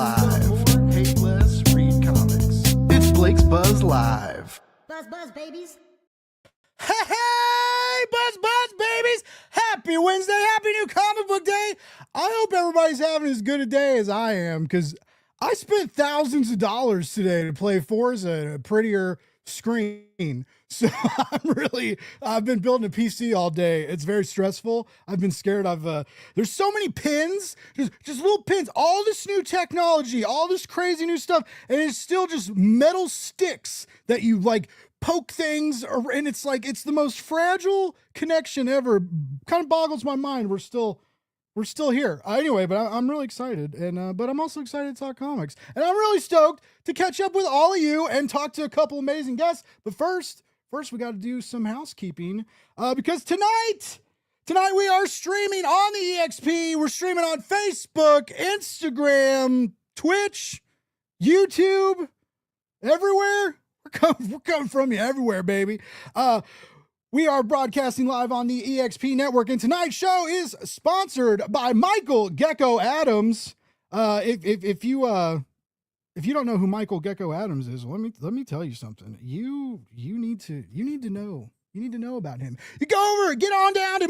live. Hate less, read comics. It's Blake's Buzz Live. Buzz, buzz, babies. Hey, buzz, babies! Happy Wednesday, happy new comic book day. I hope everybody's having as good a day as I am, because I spent thousands of dollars today to play Forza at a prettier screen. So I've been building a PC all day. It's very stressful. I've been scared. There's so many pins, just little pins, all this new technology, all this crazy new stuff, and it's still just metal sticks that you like poke things, and it's like, it's the most fragile connection ever. Kind of boggles my mind. We're still here. Anyway, but I'm really excited, and but I'm also excited to talk comics, and I'm really stoked to catch up with all of you and talk to a couple amazing guests. But first we got to do some housekeeping, because tonight we are streaming on the EXP. We're streaming on Facebook, Instagram, Twitch, YouTube, everywhere. We're coming from you everywhere, baby. We are broadcasting live on the EXP network, and tonight's show is sponsored by Michael Gecko Adams. If you don't know who Michael Gecko Adams is, let me tell you something. You need to know about him. You go over, get on down to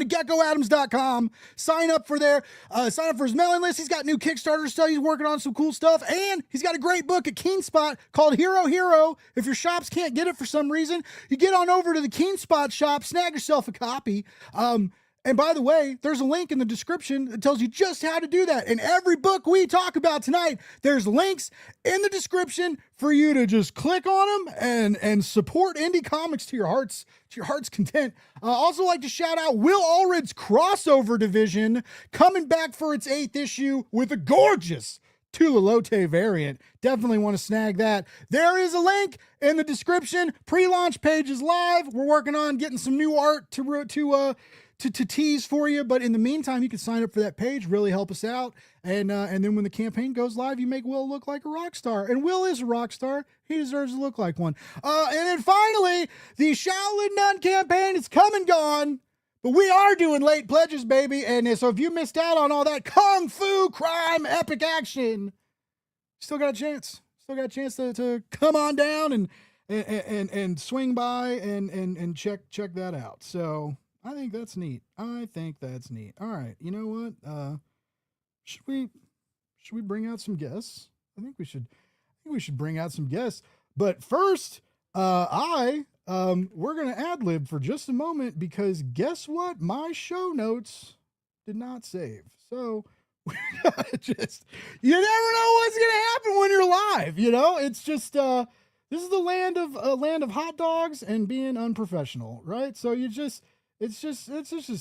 geckoadams.com. Sign up for his mailing list. He's got new Kickstarter stuff. He's working on some cool stuff, and he's got a great book at Keenspot called Hero. If your shops can't get it for some reason, you get on over to the Keenspot shop, snag yourself a copy. And by the way, there's a link in the description that tells you just how to do that. In every book we talk about tonight, there's links in the description for you to just click on them and support indie comics to your heart's content. Also like to shout out Will Allred's crossover division coming back for its 8th issue with a gorgeous Tula Lotte variant. Definitely want to snag that. There is a link in the description. Pre-launch page is live. We're working on getting some new art to tease for you, but in the meantime, you can sign up for that page, really help us out, and then when the campaign goes live, you make Will look like a rock star, and Will is a rock star. He deserves to look like one. And then finally, the Shaolin Nun campaign is come and gone, but we are doing late pledges, baby, and so if you missed out on all that kung fu crime epic action, still got a chance. Still got a chance to come on down and swing by and check that out. So I think that's neat. All right. You know what? Should we bring out some guests? I think we should bring out some guests. But first, we're going to ad-lib for just a moment, because guess what? My show notes did not save. So we gotta you never know what's going to happen when you're live. You know, it's just, this is the land of hot dogs and being unprofessional, right? So it's just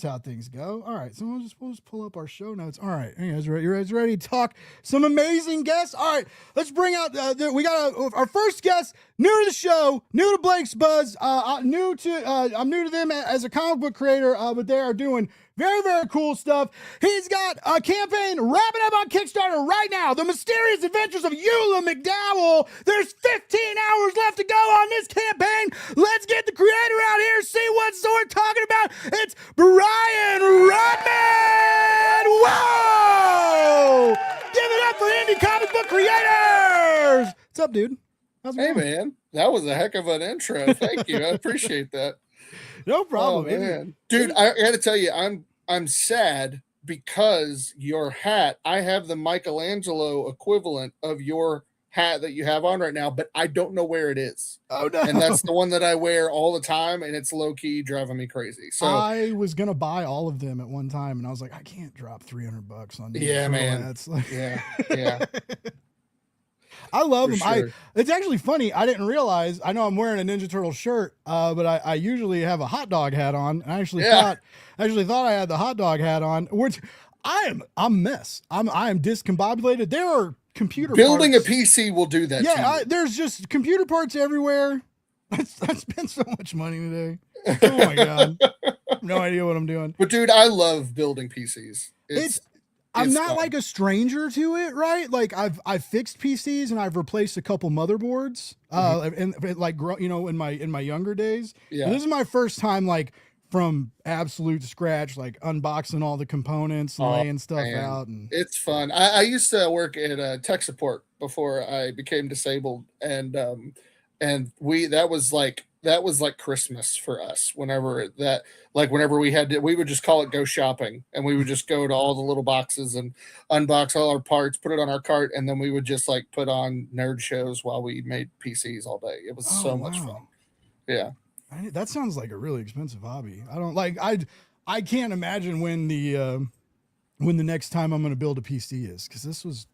how things go. All right, so we'll just pull up our show notes. All right, you guys ready to talk some amazing guests? All right, let's bring out we got our first guest, new to the show, new to Blake's Buzz, I'm new to them as a comic book creator, but they are doing very, very cool stuff. He's got a campaign wrapping up on Kickstarter right now. The Mysterious Adventures of Eula McDowell. There's 15 hours left to go on this campaign. Let's get the creator out here, see what we're talking about. It's Brian Rodman. Whoa! Give it up for indie comic book creators. What's up, dude? How's it going? Hey, man. That was a heck of an intro. Thank you. I appreciate that. No problem, oh, man. Dude, I got to tell you, I'm sad because your hat, I have the Michelangelo equivalent of your hat that you have on right now, but I don't know where it is. Oh, no. And that's the one that I wear all the time, and it's low-key driving me crazy. So I was going to buy all of them at one time, and I was like, I can't drop $300 on these. Yeah, man. Hats. Like, yeah. I love them. Sure. It's actually funny. I didn't realize. I know I'm wearing a Ninja Turtle shirt, but I usually have a hot dog hat on. I actually thought I had the hot dog hat on, which I'm a mess. I am discombobulated. There are computer building parts. a PC will do that. Yeah, there's just computer parts everywhere. I spent so much money today. Oh my god, no idea what I'm doing. But dude, I love building PCs. I'm not fun. like a stranger to it, right? Like I've fixed PCs and I've replaced a couple motherboards, and like in my younger days. Yeah. But this is my first time like from absolute scratch, like unboxing all the components and laying stuff out. And it's fun. I used to work at tech support before I became disabled, and that was like Christmas for us. Whenever we would just call it go shopping, and we would just go to all the little boxes and unbox all our parts, put it on our cart, and then we would just like put on nerd shows while we made PCs all day. It was so much fun. Yeah. That sounds like a really expensive hobby. I don't like. I can't imagine when the next time I'm going to build a PC is, because this was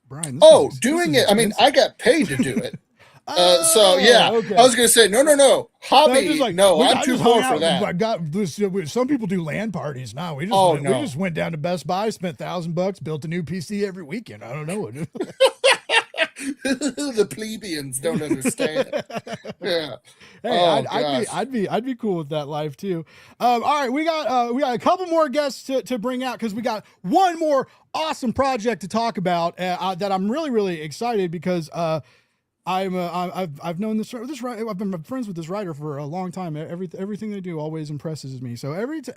Brian. Doing it. I mean, I got paid to do it. So yeah, okay. I was going to say no hobby. I'm too poor for that. I got this. Some people do LAN parties now. We just went down to Best Buy, spent $1,000, built a new PC every weekend. I don't know. The plebeians don't understand. Yeah. Hey, I'd be cool with that life too. All right, we got a couple more guests to bring out, because we got one more awesome project to talk about that I'm really, really excited, because I've known this writer. I've been friends with this writer for a long time. Everything they do always impresses me. So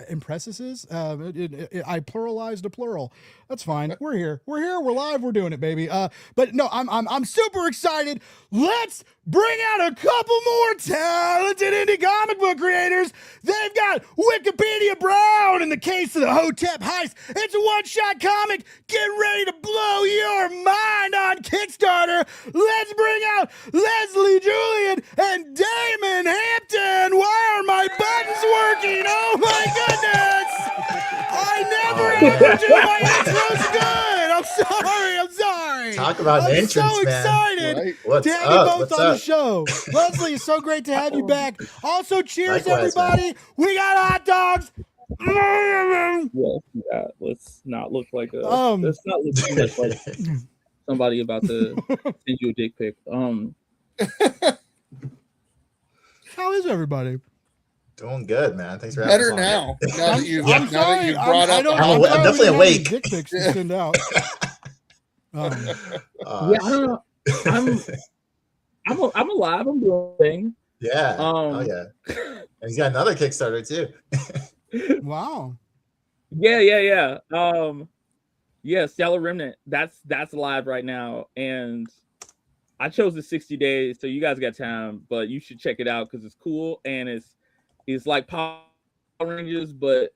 impresses. I pluralized a plural. That's fine. We're here. We're live. We're doing it, baby. But no, I'm super excited. Let's bring out a couple more talented indie comic book creators. They've got Wikipedia Brown in the case of the Hotep Heist. It's a one-shot comic. Get ready to blow your mind on Kickstarter. Let's bring out Leslie, Julien, and Daimon Hampton. Why are my buttons working? Oh my goodness! I never ever do my intros good. I'm sorry. Talk about an entrance, so excited man. What's to have up? you both on the show. Leslie, it's so great to have you back. Also, cheers, likewise, everybody. Man. We got hot dogs. Yeah, let's not look like let's not look too much like somebody about to send you a dick pic. How is everybody? Doing good, man. Thanks for having me. Better now. Now that you've brought up, I'm definitely awake. Dick pics to send out. Yeah, I don't know. I'm alive. I'm doing thing. Yeah. Oh yeah. And he's got another Kickstarter too. Wow. Yeah. Yeah, Stellar Remnant. That's live right now, and I chose the 60 days, so you guys got time, but you should check it out because it's cool, and it's like Power Rangers, but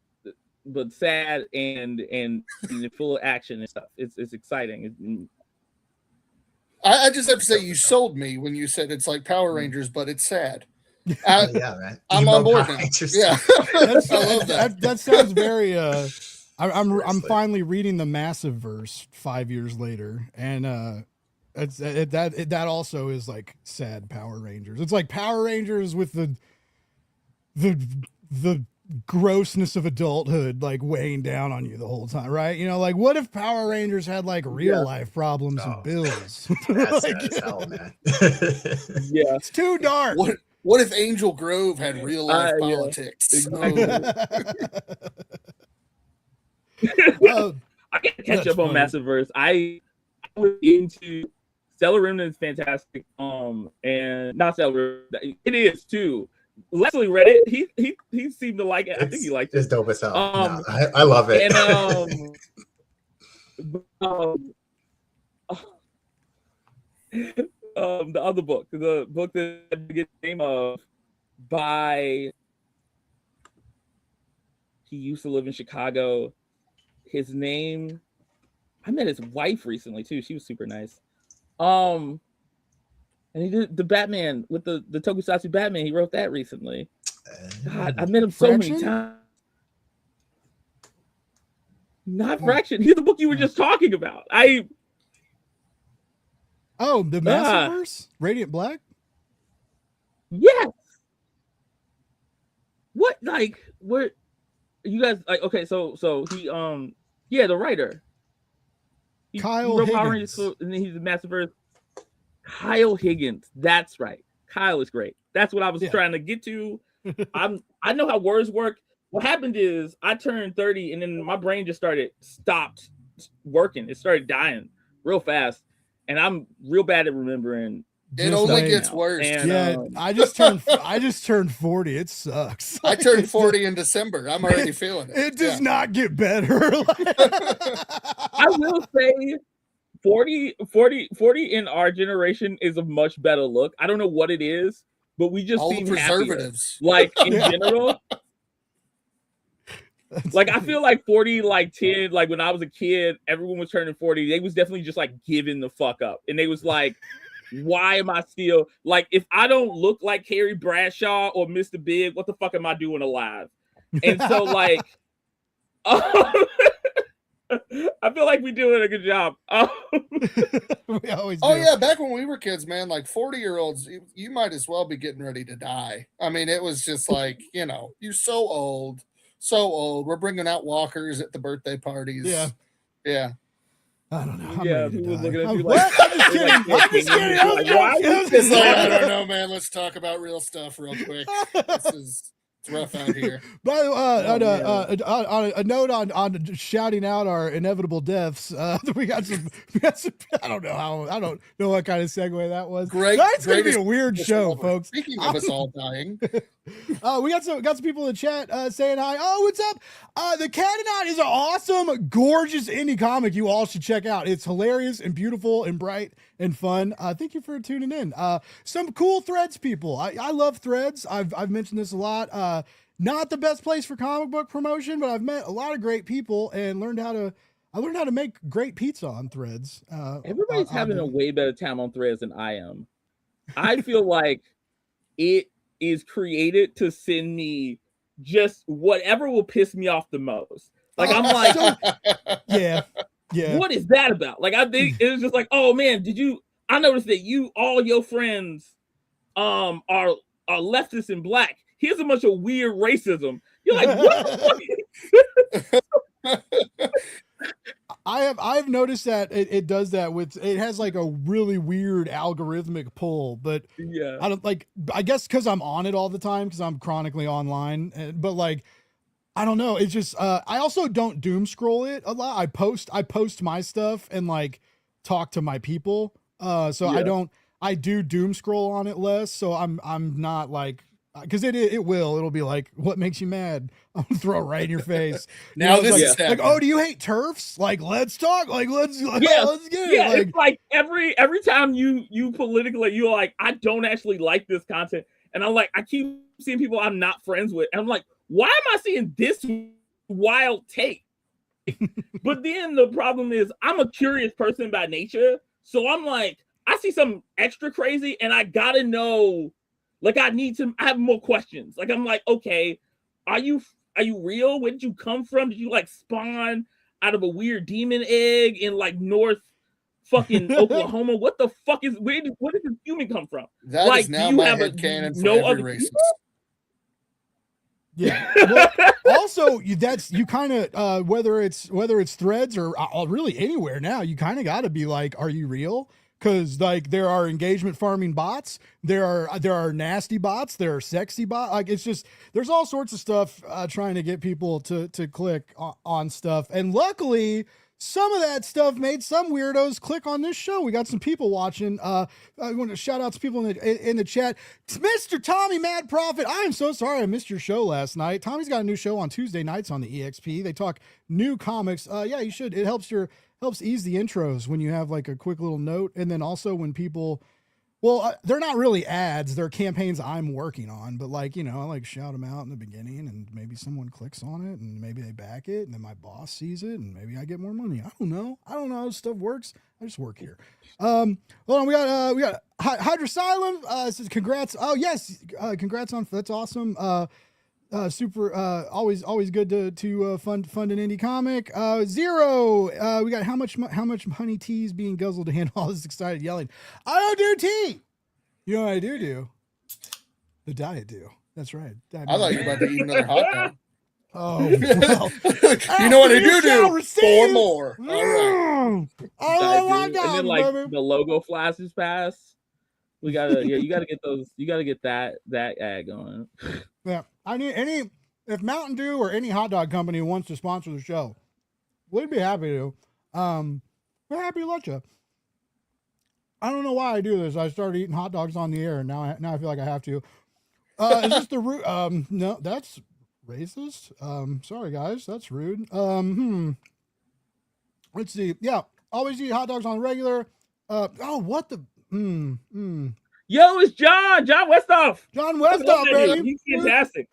sad and full of action and stuff. It's exciting. I just have to say, you sold me when you said it's like Power Rangers, but it's sad. Yeah, man. I'm on board now. Yeah, I love that. That sounds very. I'm finally reading the Massive Verse 5 years later, and that also is like sad Power Rangers. It's like Power Rangers with the grossness of adulthood like weighing down on you the whole time, right? You know, like what if Power Rangers had like real life problems and bills? That's sad as hell, man. Yeah, it's too dark. What if Angel Grove had real life politics? I can't catch up on Massiveverse. I was into Stellar Remnant is fantastic. And not Stellar, it is too. Leslie read it. He seemed to like it. I think he liked it. It's dope as hell. I love it. And the other book, the book that I get the name of by, he used to live in Chicago. His name, I met his wife recently too. She was super nice. And he did the Batman with the Tokusatsu Batman. He wrote that recently. God, I met him so many times. Not Fraction. He's the book you were just talking about. The Massiverse? Radiant Black? Yes. What, like, where you guys like? Okay, so he the writer. Kyle Higgins. And then he's the Massiverse. Kyle Higgins. That's right. Kyle is great. That's what I was trying to get to. I know how words work. What happened is I turned 30 and then my brain just stopped working. It started dying real fast. And I'm real bad at remembering It Just only like- gets worse. And, Yeah, I just turned 40. It sucks. I turned 40 in December. I'm already feeling it. It does Yeah. not get better. I will say 40 in our generation is a much better look. I don't know what it is, but we just All the seem happier. preservatives. Like in Yeah. general. Like I feel like 40, like 10, like when I was a kid, everyone was turning 40. They was definitely just like giving the fuck up. And they was like, why am I still like if I don't look like Carrie Bradshaw or Mr. Big, what the fuck am I doing alive? And so like I feel like we're doing a good job. We always Oh do. yeah, back when we were kids, man, like 40-year-olds, you might as well be getting ready to die. I mean, it was just like, you're so old. We're bringing out walkers at the birthday parties. Yeah. Yeah. I don't know. I'm Yeah, ready to people die. looking at I'm, you what? like- I'm just kidding. like, I'm just kidding. I was like, why joking. I was is just It's like, I joking. don't know, man. Let's talk about real stuff real quick. It's rough out here. By the way, man. on a note on shouting out our inevitable deaths, we got some. I don't know what kind of segue that was. Great. Tonight's gonna be greatest a weird show, ever. folks. Speaking of us all dying, We got some people in the chat saying hi. Oh, what's up? The Cat and I is an awesome, gorgeous indie comic you all should check out. It's hilarious and beautiful and bright and fun. Thank you for tuning in. Some cool Threads people. I love Threads. I've mentioned this a lot. Not the best place for comic book promotion, but I've met a lot of great people and learned how to make great pizza on Threads. Everybody's having a way better time on Threads than I am. I feel like it is created to send me just whatever will piss me off the most. Like I'm like, yeah. what is that about? Like I think it was just like, oh man, I noticed that all your friends are leftists and black. Here's a bunch of weird racism. You're like, what the fuck? I've noticed that it does that with, it has like a really weird algorithmic pull, but Yeah. I guess cause I'm on it all the time cause I'm chronically online, but like, I don't know. It's just, I also don't doom scroll it a lot. I post my stuff and like talk to my people. So Yeah. I do doom scroll on it less. So I'm not like, cause it'll be like, what makes you mad? I'm gonna throw it right in your face. now it's this like, is like, oh, do you hate turfs? Like, let's talk. Like, let's get it. Yeah, Like, it's like every time you politically, you're like, I don't actually like this content. And I'm like, I keep seeing people I'm not friends with. And I'm like, why am I seeing this wild take? But then the problem is I'm a curious person by nature. So I'm like, I see something extra crazy and I gotta know, like I have more questions. Like I'm like, okay, are you real? Where did you come from? Did you like spawn out of a weird demon egg in like North fucking Oklahoma? What the fuck where did this human come from? that like, is now do you my have headcanon for no every other racist. people? yeah. Well, also, you kind of whether it's Threads or really anywhere now, you kind of got to be like, are you real? Because like there are engagement farming bots, there are nasty bots, there are sexy bots. Like it's just there's all sorts of stuff trying to get people to click on stuff. And luckily, some of that stuff made some weirdos click on this show. We got some people watching. I want to shout out to people in the chat. Mr. Tommy Mad Prophet, I am so sorry I missed your show last night. Tommy's got a new show on Tuesday nights on the EXP. They talk new comics. Yeah, you should. It helps ease the intros when you have like a quick little note. And then also when people, they're not really ads, they're campaigns I'm working on, but like, I like shout them out in the beginning and maybe someone clicks on it and maybe they back it and then my boss sees it and maybe I get more money. I don't know how stuff works. I just work here. Hold on. We got Hydrosylum, says congrats. Oh yes. Congrats on, that's awesome. Super always good to fund an indie comic. Zero, we got how much honey tea is being guzzled to handle all this excited yelling. I don't do tea. You know what I do? The diet do. That's right. I thought you were about to eat another hot dog. Oh, well. You know what I You shall do? receive. 4 more. All right. Oh my and God, then like baby. the logo flashes past. We gotta you gotta get those, you gotta get that ad going. Yeah, I need if Mountain Dew or any hot dog company wants to sponsor the show, we'd be happy to. We're happy to let you. I don't know why I do this. I started eating hot dogs on the air, and now I feel like I have to. Is this the root? No, that's racist. Sorry guys, that's rude. Let's see. Yeah, always eat hot dogs on the regular. Oh, what the? Yo, it's John Westhoff. John Westhoff, baby. He's fantastic.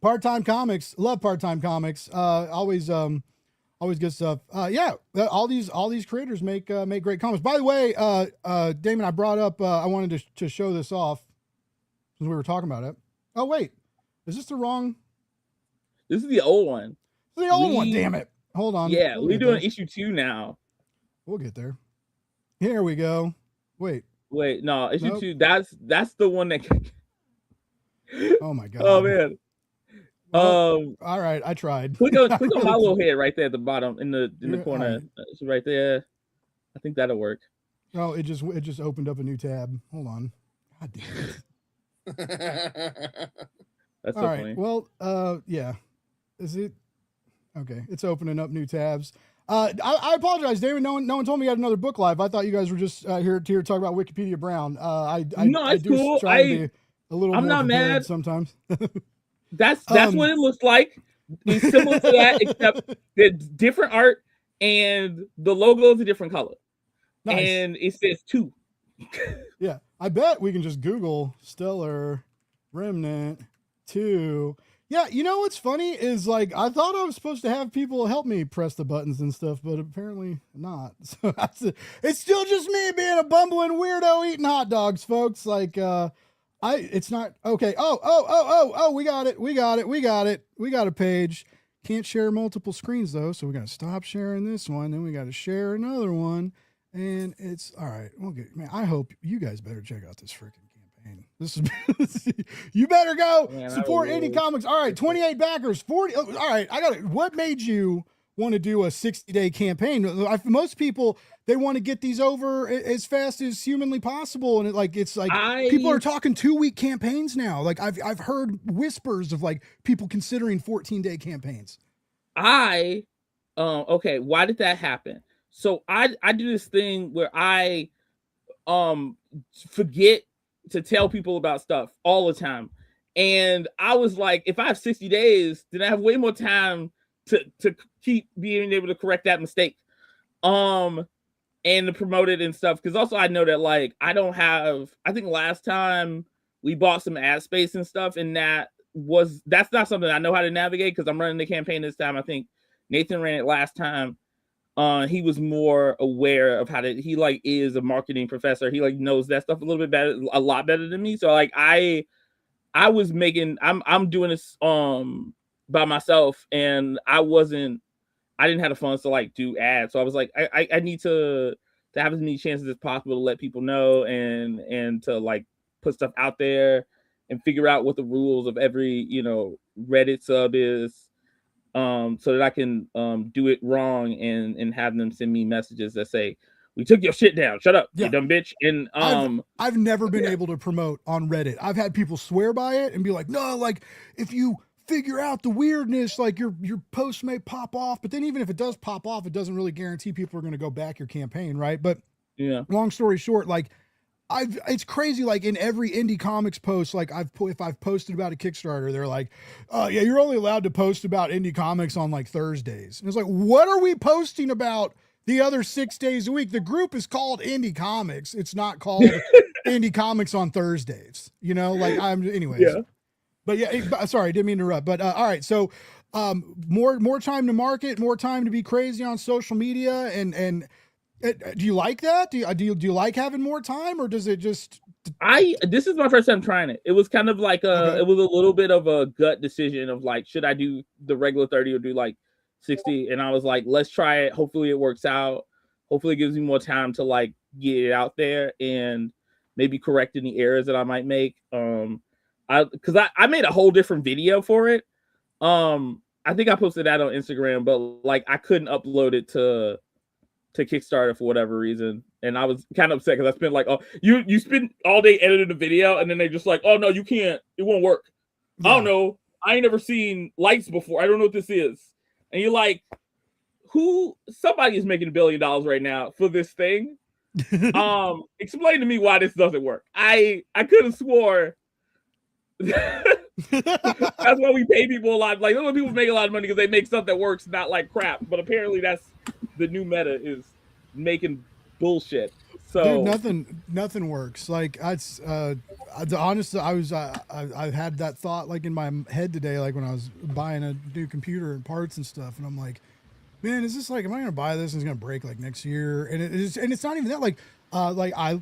Part-time comics, love part-time comics. Always good stuff. Yeah, all these creators make great comics. By the way, Damon, I brought up. I wanted to show this off since we were talking about it. Oh wait, is this the wrong? This is the old one. The old one. Damn it. Hold on. Yeah, we're doing issue 2 now. We'll get there. Here we go. Wait, no, issue 2. That's the one that. Oh my god. Oh man. All right, I tried. Click on my little head right there at the bottom in the corner. It's right there. I think that'll work. Oh, it just opened up a new tab. Hold on. God damn it. That's all so right. funny. Well, yeah. Is it okay? It's opening up new tabs. I apologize, David. No one told me you had another book live. I thought you guys were just here to talk about Wikipedia Brown. No, it's cool. Try to be a little. I'm more not mad sometimes. That's what it looks like. It's similar to that, except the different art and the logo is a different color. Nice. And it says 2. Yeah, I bet we can just Google Stellar Remnant 2. Yeah, you know what's funny is like I thought I was supposed to have people help me press the buttons and stuff, but apparently not. So it's still just me being a bumbling weirdo eating hot dogs, folks. Like it's not okay. Oh, we got it. We got a page. Can't share multiple screens though, so we gotta stop sharing this one, then we gotta share another one. And it's all right. We'll get, man. I hope you guys better check out this freaking campaign. This is you better go support indie comics. All right, 28 backers, 40. All right, I got it. What made you want to do a 60-day campaign? Most people they want to get these over as fast as humanly possible, and it's like people are talking 2-week campaigns now. Like I've heard whispers of like people considering 14-day campaigns. Okay, why did that happen? So I do this thing where I forget to tell people about stuff all the time. And I was like, if I have 60 days, then I have way more time to keep being able to correct that mistake. And to promote it and stuff. Because also I know that like I think last time we bought some ad space and stuff, and that's not something I know how to navigate because I'm running the campaign this time. I think Nathan ran it last time. He was more aware of he like is a marketing professor. He like knows that stuff a lot better than me. So like I'm doing this by myself, and I didn't have the funds to like do ads. So I was like, I need to have as many chances as possible to let people know and to like put stuff out there and figure out what the rules of every Reddit sub is. So that I can do it wrong and have them send me messages that say, "We took your shit down. Shut up, you dumb bitch." And I've never been able to promote on Reddit. I've had people swear by it and be like, "No, like if you figure out the weirdness, like your post may pop off." But then even if it does pop off, it doesn't really guarantee people are going to go back your campaign, right? But yeah, long story short, like it's crazy. Like in every indie comics post, like if I've posted about a Kickstarter, they're like, "Oh yeah, you're only allowed to post about indie comics on like Thursdays." And it's like, what are we posting about the other 6 days a week? The group is called Indie Comics. It's not called Indie Comics on Thursdays. Like anyways. Yeah. But yeah, sorry, didn't mean to interrupt. But all right, so more time to market, more time to be crazy on social media, and. Do you like that? Do you like having more time, or does it just? This is my first time trying it. It was kind of like it was a little bit of a gut decision of like, should I do the regular 30 or do like 60? And I was like, let's try it. Hopefully it works out. Hopefully it gives me more time to like get it out there and maybe correct any errors that I might make. Because I made a whole different video for it. I think I posted that on Instagram, but like I couldn't upload it to Kickstarter for whatever reason, and I was kind of upset because I spent like, you spend all day editing the video, and then they just like, oh no, you can't, it won't work. Yeah. I don't know, I ain't never seen lights before, I don't know what this is. And you're like, somebody is making $1 billion right now for this thing, Explain to me why this doesn't work. I could have swore that's why we pay people a lot. Like, that's why people make a lot of money, because they make stuff that works, not like crap. But apparently that's the new meta, is making bullshit. So dude, nothing works. Like honestly, I had that thought like in my head today, like when I was buying a new computer and parts and stuff, and I'm like, man, is this like, am I gonna buy this and it's gonna break like next year? And it's not even that. Like I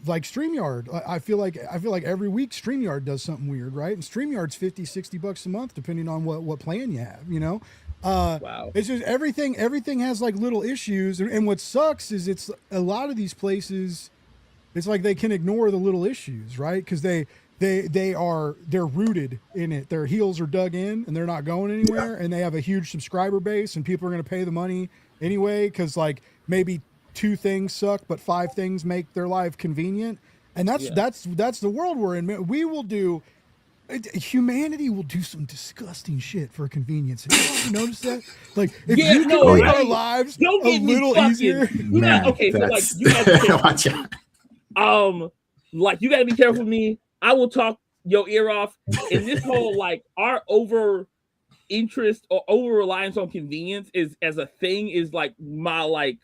like StreamYard. I feel like every week StreamYard does something weird, right? And StreamYard's $50-$60 a month, depending on what plan you have, you know. Wow. It's just everything has like little issues, and what sucks is it's a lot of these places, it's like they can ignore the little issues, right? Because they're rooted in it. Their heels are dug in and they're not going anywhere, and they have a huge subscriber base, and people are going to pay the money anyway, because like maybe 2 things suck but 5 things make their life convenient. And that's the world we're in. We will do, humanity will do some disgusting shit for convenience. Have you ever noticed that? Like, if you can make our lives a little easier. Okay, so like, you gotta watch out. Like, you gotta be careful with me. I will talk your ear off. And this whole like our over interest or over reliance on convenience is as a thing is like my like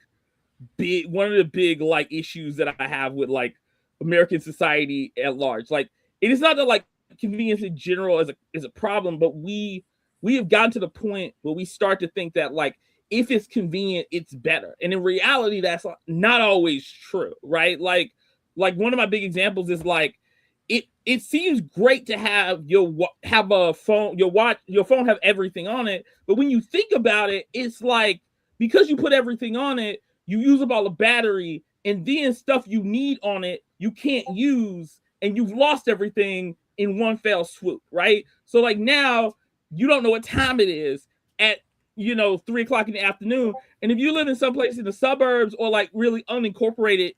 big one of the big like issues that I have with like American society at large. Like, it is not that like convenience in general is a problem, but we have gotten to the point where we start to think that like if it's convenient, it's better. And in reality, that's not always true, right? Like one of my big examples is like it seems great to have a phone, your phone have everything on it, but when you think about it, it's like because you put everything on it, you use up all the battery, and then stuff you need on it you can't use, and you've lost everything in one fell swoop, right? So like now you don't know what time it is at 3 o'clock in the afternoon, and if you live in some place in the suburbs or like really unincorporated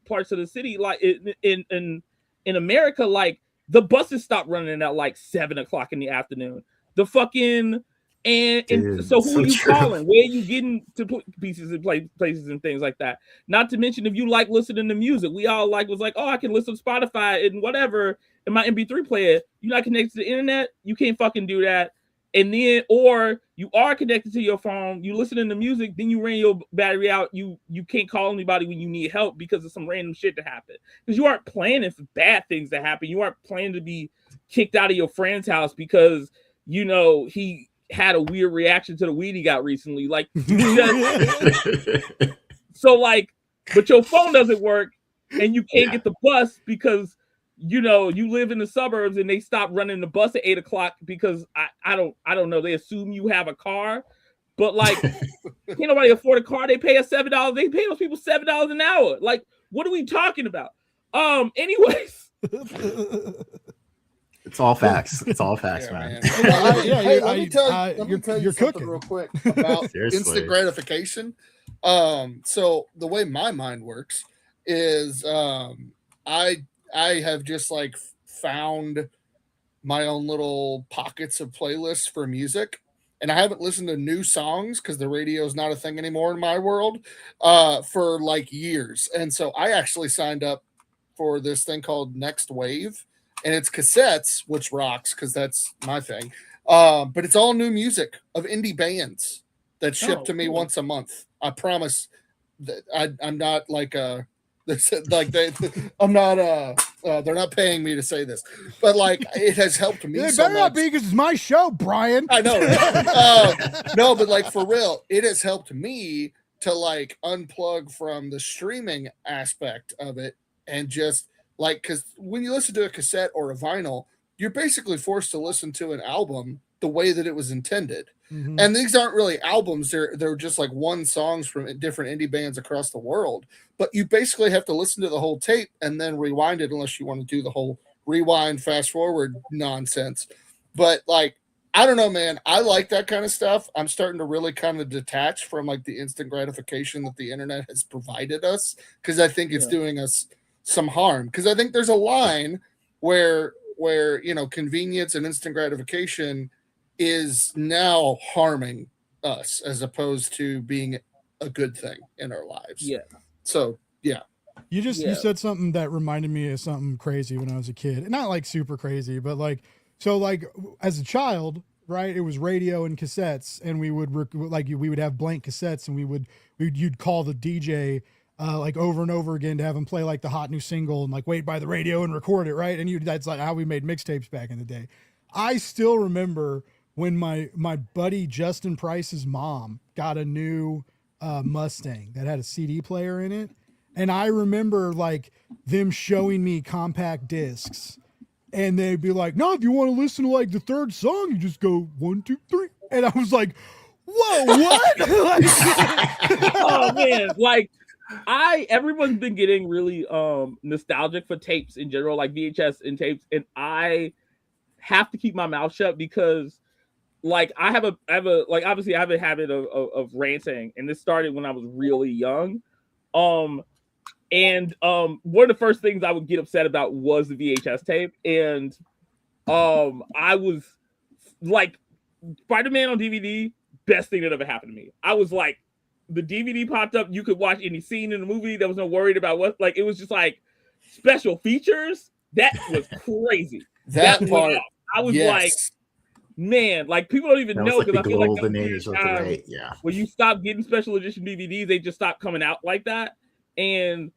parts of the city, like in America, like the buses stop running at like 7 o'clock in the afternoon. The fucking and so who are you calling? Where are you getting to put pieces in places and things like that? Not to mention, if you like listening to music, we all was like, oh, I can listen to Spotify and whatever in my MP3 player. You're not connected to the internet, you can't fucking do that. And then, or you are connected to your phone, you listening to music, then you ran your battery out. You can't call anybody when you need help because of some random shit to happen. Because you aren't planning for bad things to happen. You aren't planning to be kicked out of your friend's house because he had a weird reaction to the weed he got recently. Like, so like, but your phone doesn't work and you can't get the bus because you live in the suburbs and they stop running the bus at 8 o'clock because I don't know. They assume you have a car, but like, can't nobody afford a car. They pay us $7. They pay those people $7 an hour. Like, what are we talking about? Anyways. It's all facts. It's all facts, man. Let me tell you you're something cooking real quick about instant gratification. So the way my mind works is I have just like found my own little pockets of playlists for music, and I haven't listened to new songs because the radio is not a thing anymore in my world for like years. And so I actually signed up for this thing called Next Wave. And it's cassettes, which rocks because that's my thing. But it's all new music of indie bands that ship to me once a month. I promise that I'm not like I'm not they're not paying me to say this, but like it has helped me. It so better much. not be because it's my show, Brian. I know. Right? No, but like for real, it has helped me to like unplug from the streaming aspect of it and just. Like, because when you listen to a cassette or a vinyl, you're basically forced to listen to an album the way that it was intended. Mm-hmm. And these aren't really albums. They're just like one songs from different indie bands across the world. But you basically have to listen to the whole tape and then rewind it unless you want to do the whole rewind, fast forward nonsense. But like, I don't know, man. I like that kind of stuff. I'm starting to really kind of detach from like the instant gratification that the internet has provided us because I think it's doing us some harm, because I think there's a line where convenience and instant gratification is now harming us as opposed to being a good thing in our lives. Yeah. So yeah. You Yeah. said something that reminded me of something crazy when I was a kid. Not like super crazy, but like as a child, right? It was radio and cassettes, and we would we would have blank cassettes, and you'd call the DJ like over and over again to have him play like the hot new single and like wait by the radio and record it, right? And that's like how we made mixtapes back in the day. I still remember when my buddy Justin Price's mom got a new Mustang that had a CD player in it. And I remember like them showing me compact discs, and they'd be like, no, if you want to listen to like the third song, you just go 1, 2, 3. And I was like, whoa, what? Oh man, like everyone's been getting really nostalgic for tapes in general, like VHS and tapes, and I have to keep my mouth shut because like I have a like obviously I have a habit of ranting, and this started when I was really young. And one of the first things I would get upset about was the VHS tape, and I was like, Spider-Man on DVD, best thing that ever happened to me. I was like, the DVD popped up, you could watch any scene in the movie. There was no worried about what, like, it was just like special features. That was crazy. That part, I was like, man, like people don't even That know was because like I the feel like golden age of the right, when you stop getting special edition DVDs, they just stopped coming out like that, and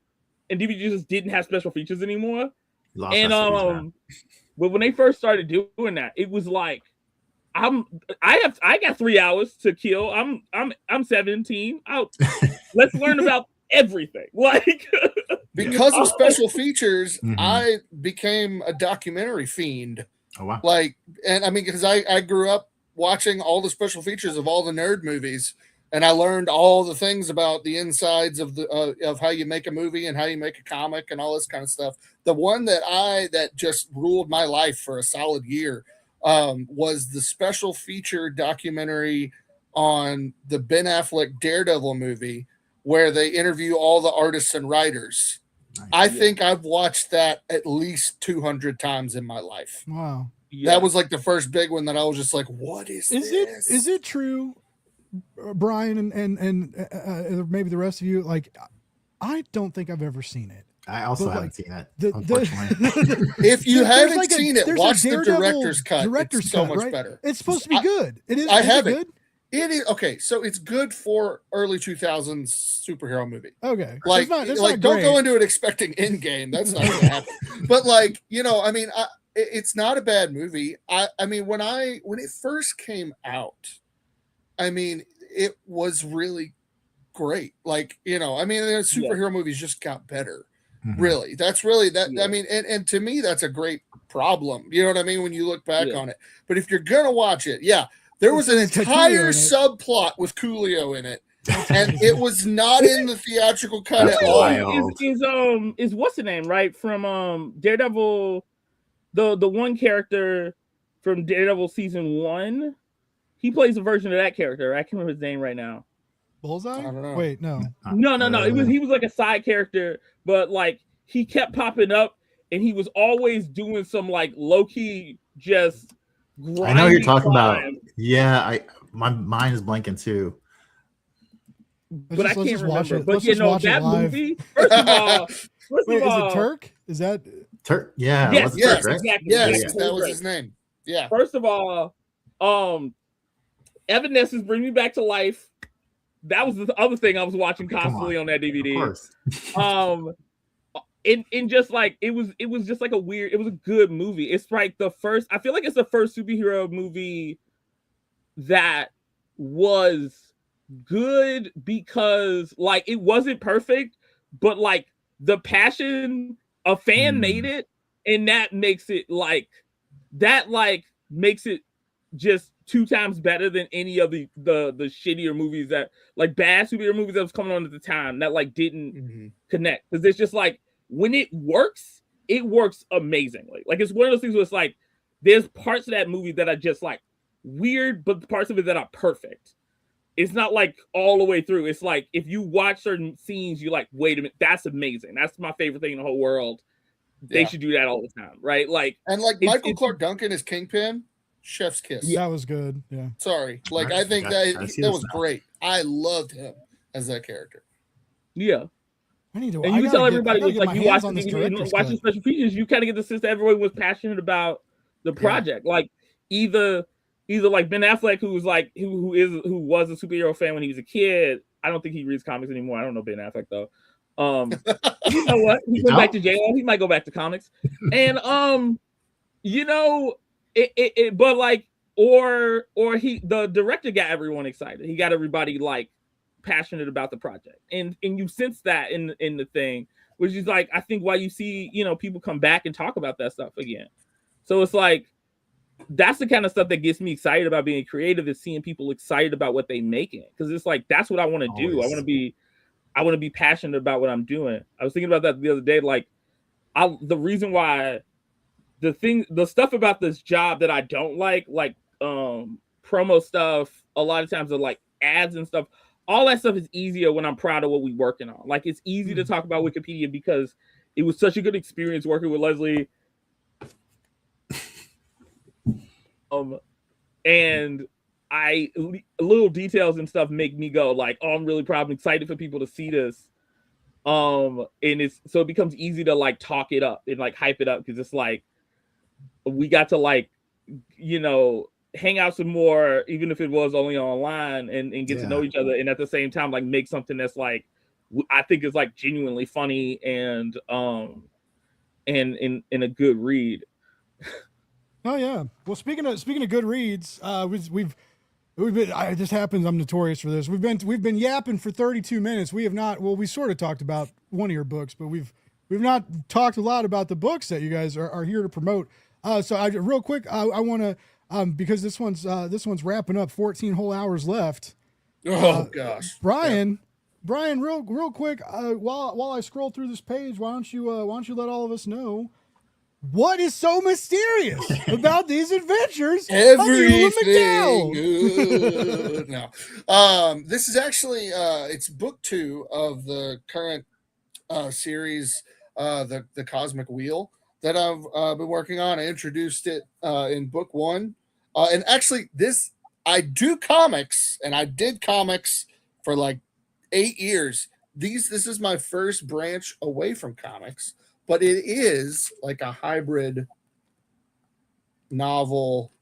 DVDs just didn't have special features anymore. But when they first started doing that, it was like I got 3 hours to kill. I'm 17. Let's learn about everything. Like because of special features, I became a documentary fiend. Oh wow! Like, and I mean, because I grew up watching all the special features of all the nerd movies, and I learned all the things about the insides of the of how you make a movie and how you make a comic and all this kind of stuff. The one that just ruled my life for a solid year was the special feature documentary on the Ben Affleck Daredevil movie, where they interview all the artists and writers. Nice. I think I've watched that at least 200 times in my life. Wow. Yeah. That was like the first big one that I was just like, what is this? Is it true, Brian and maybe the rest of you? Like, I don't think I've ever seen it. I also haven't seen it, unfortunately. If you haven't seen it, watch the director's cut. It's so much better. It's supposed to be good. It is. I haven't. Good? It is okay. So it's good for early 2000s superhero movie. Okay, like don't go into it expecting Endgame. That's not going to happen. But like, you know, I mean, it's not a bad movie. I mean, when it first came out, I mean, it was really great. Like, you know, I mean, superhero movies just got better. Really, that's really that. I mean, and to me, that's a great problem. You know what I mean? When you look back on it. But if you're gonna watch it, there was an entire subplot with Coolio in it, and it was not in the theatrical cut at all. Is what's the name, right? From Daredevil, the one character from Daredevil season 1, he plays a version of that character. I can't remember his name right now. Bullseye? I don't know. Wait, no. No. He was like a side character, but like he kept popping up, and he was always doing some like low key just. I know what you're talking about. Yeah, my mind is blanking too. But I can't remember. But you know that movie. First of all, is it Turk? Is that Turk? Yeah. Yes, Turk, right? exactly. Yes, that was his name. Yeah. First of all, Evanescence Bring Me Back to Life. That was the other thing I was watching constantly on that DVD. Of course. And just like it was just like it was a good movie. It's like I feel like it's the first superhero movie that was good because like it wasn't perfect, but like the passion, a fan made it, and that makes it just 2 times better than any of the shittier movies that like bad superhero movies that was coming on at the time that like didn't connect. Because it's just like when it works amazingly. Like it's one of those things where it's like there's parts of that movie that are just like weird, but parts of it that are perfect. It's not like all the way through. It's like if you watch certain scenes, you're like, wait a minute, that's amazing. That's my favorite thing in the whole world. They should do that all the time, right? Like and like Michael Clark Duncan as Kingpin, chef's kiss. That was good. Yeah. Sorry. Like I think that was great. I loved him as that character. Yeah. I need to. And I you gotta tell get- everybody, I gotta it's get like my you hands watch on this the director's watching cut. special features, you kind of get the sense that everyone was passionate about the project. Like either like Ben Affleck, who was a superhero fan when he was a kid. I don't think he reads comics anymore. I don't know Ben Affleck though. You know what? He went back to jail. He might go back to comics. And you know, but like, or the director got everyone excited. He got everybody like passionate about the project, and you sense that in the thing, which is like I think why you see people come back and talk about that stuff again. So it's like that's the kind of stuff that gets me excited about being creative, is seeing people excited about what they making, because it's like that's what I want to do. I want to be passionate about what I'm doing. I was thinking about that the other day. Like the reason why the stuff about this job that I don't like promo stuff, a lot of times are like ads and stuff. All that stuff is easier when I'm proud of what we're working on. Like it's easy to talk about Wikipedia because it was such a good experience working with Leslie. And little details and stuff make me go like, oh, I'm really proud and excited for people to see this. And it becomes easy to like talk it up and like hype it up, because it's like we got to like hang out some more, even if it was only online, and get to know each other, and at the same time like make something that's like I think is like genuinely funny and in a good read. Oh yeah. Well, speaking of good reads, we've been. It just happens. I'm notorious for this. We've been yapping for 32 minutes. We have not. Well, we sort of talked about one of your books, but we've not talked a lot about the books that you guys are here to promote. So real quick, I want to because this one's wrapping up. 14 whole hours left. Oh gosh, Brian, real quick. While I scroll through this page, why don't you let all of us know what is so mysterious about these adventures of Eula McDowell? No. This is actually it's book 2 of the current series, the Cosmic Wheel, that I've been working on. I introduced it in book 1, and actually I do comics, and I did comics for like 8 years. This is my first branch away from comics. But it is like a hybrid novel,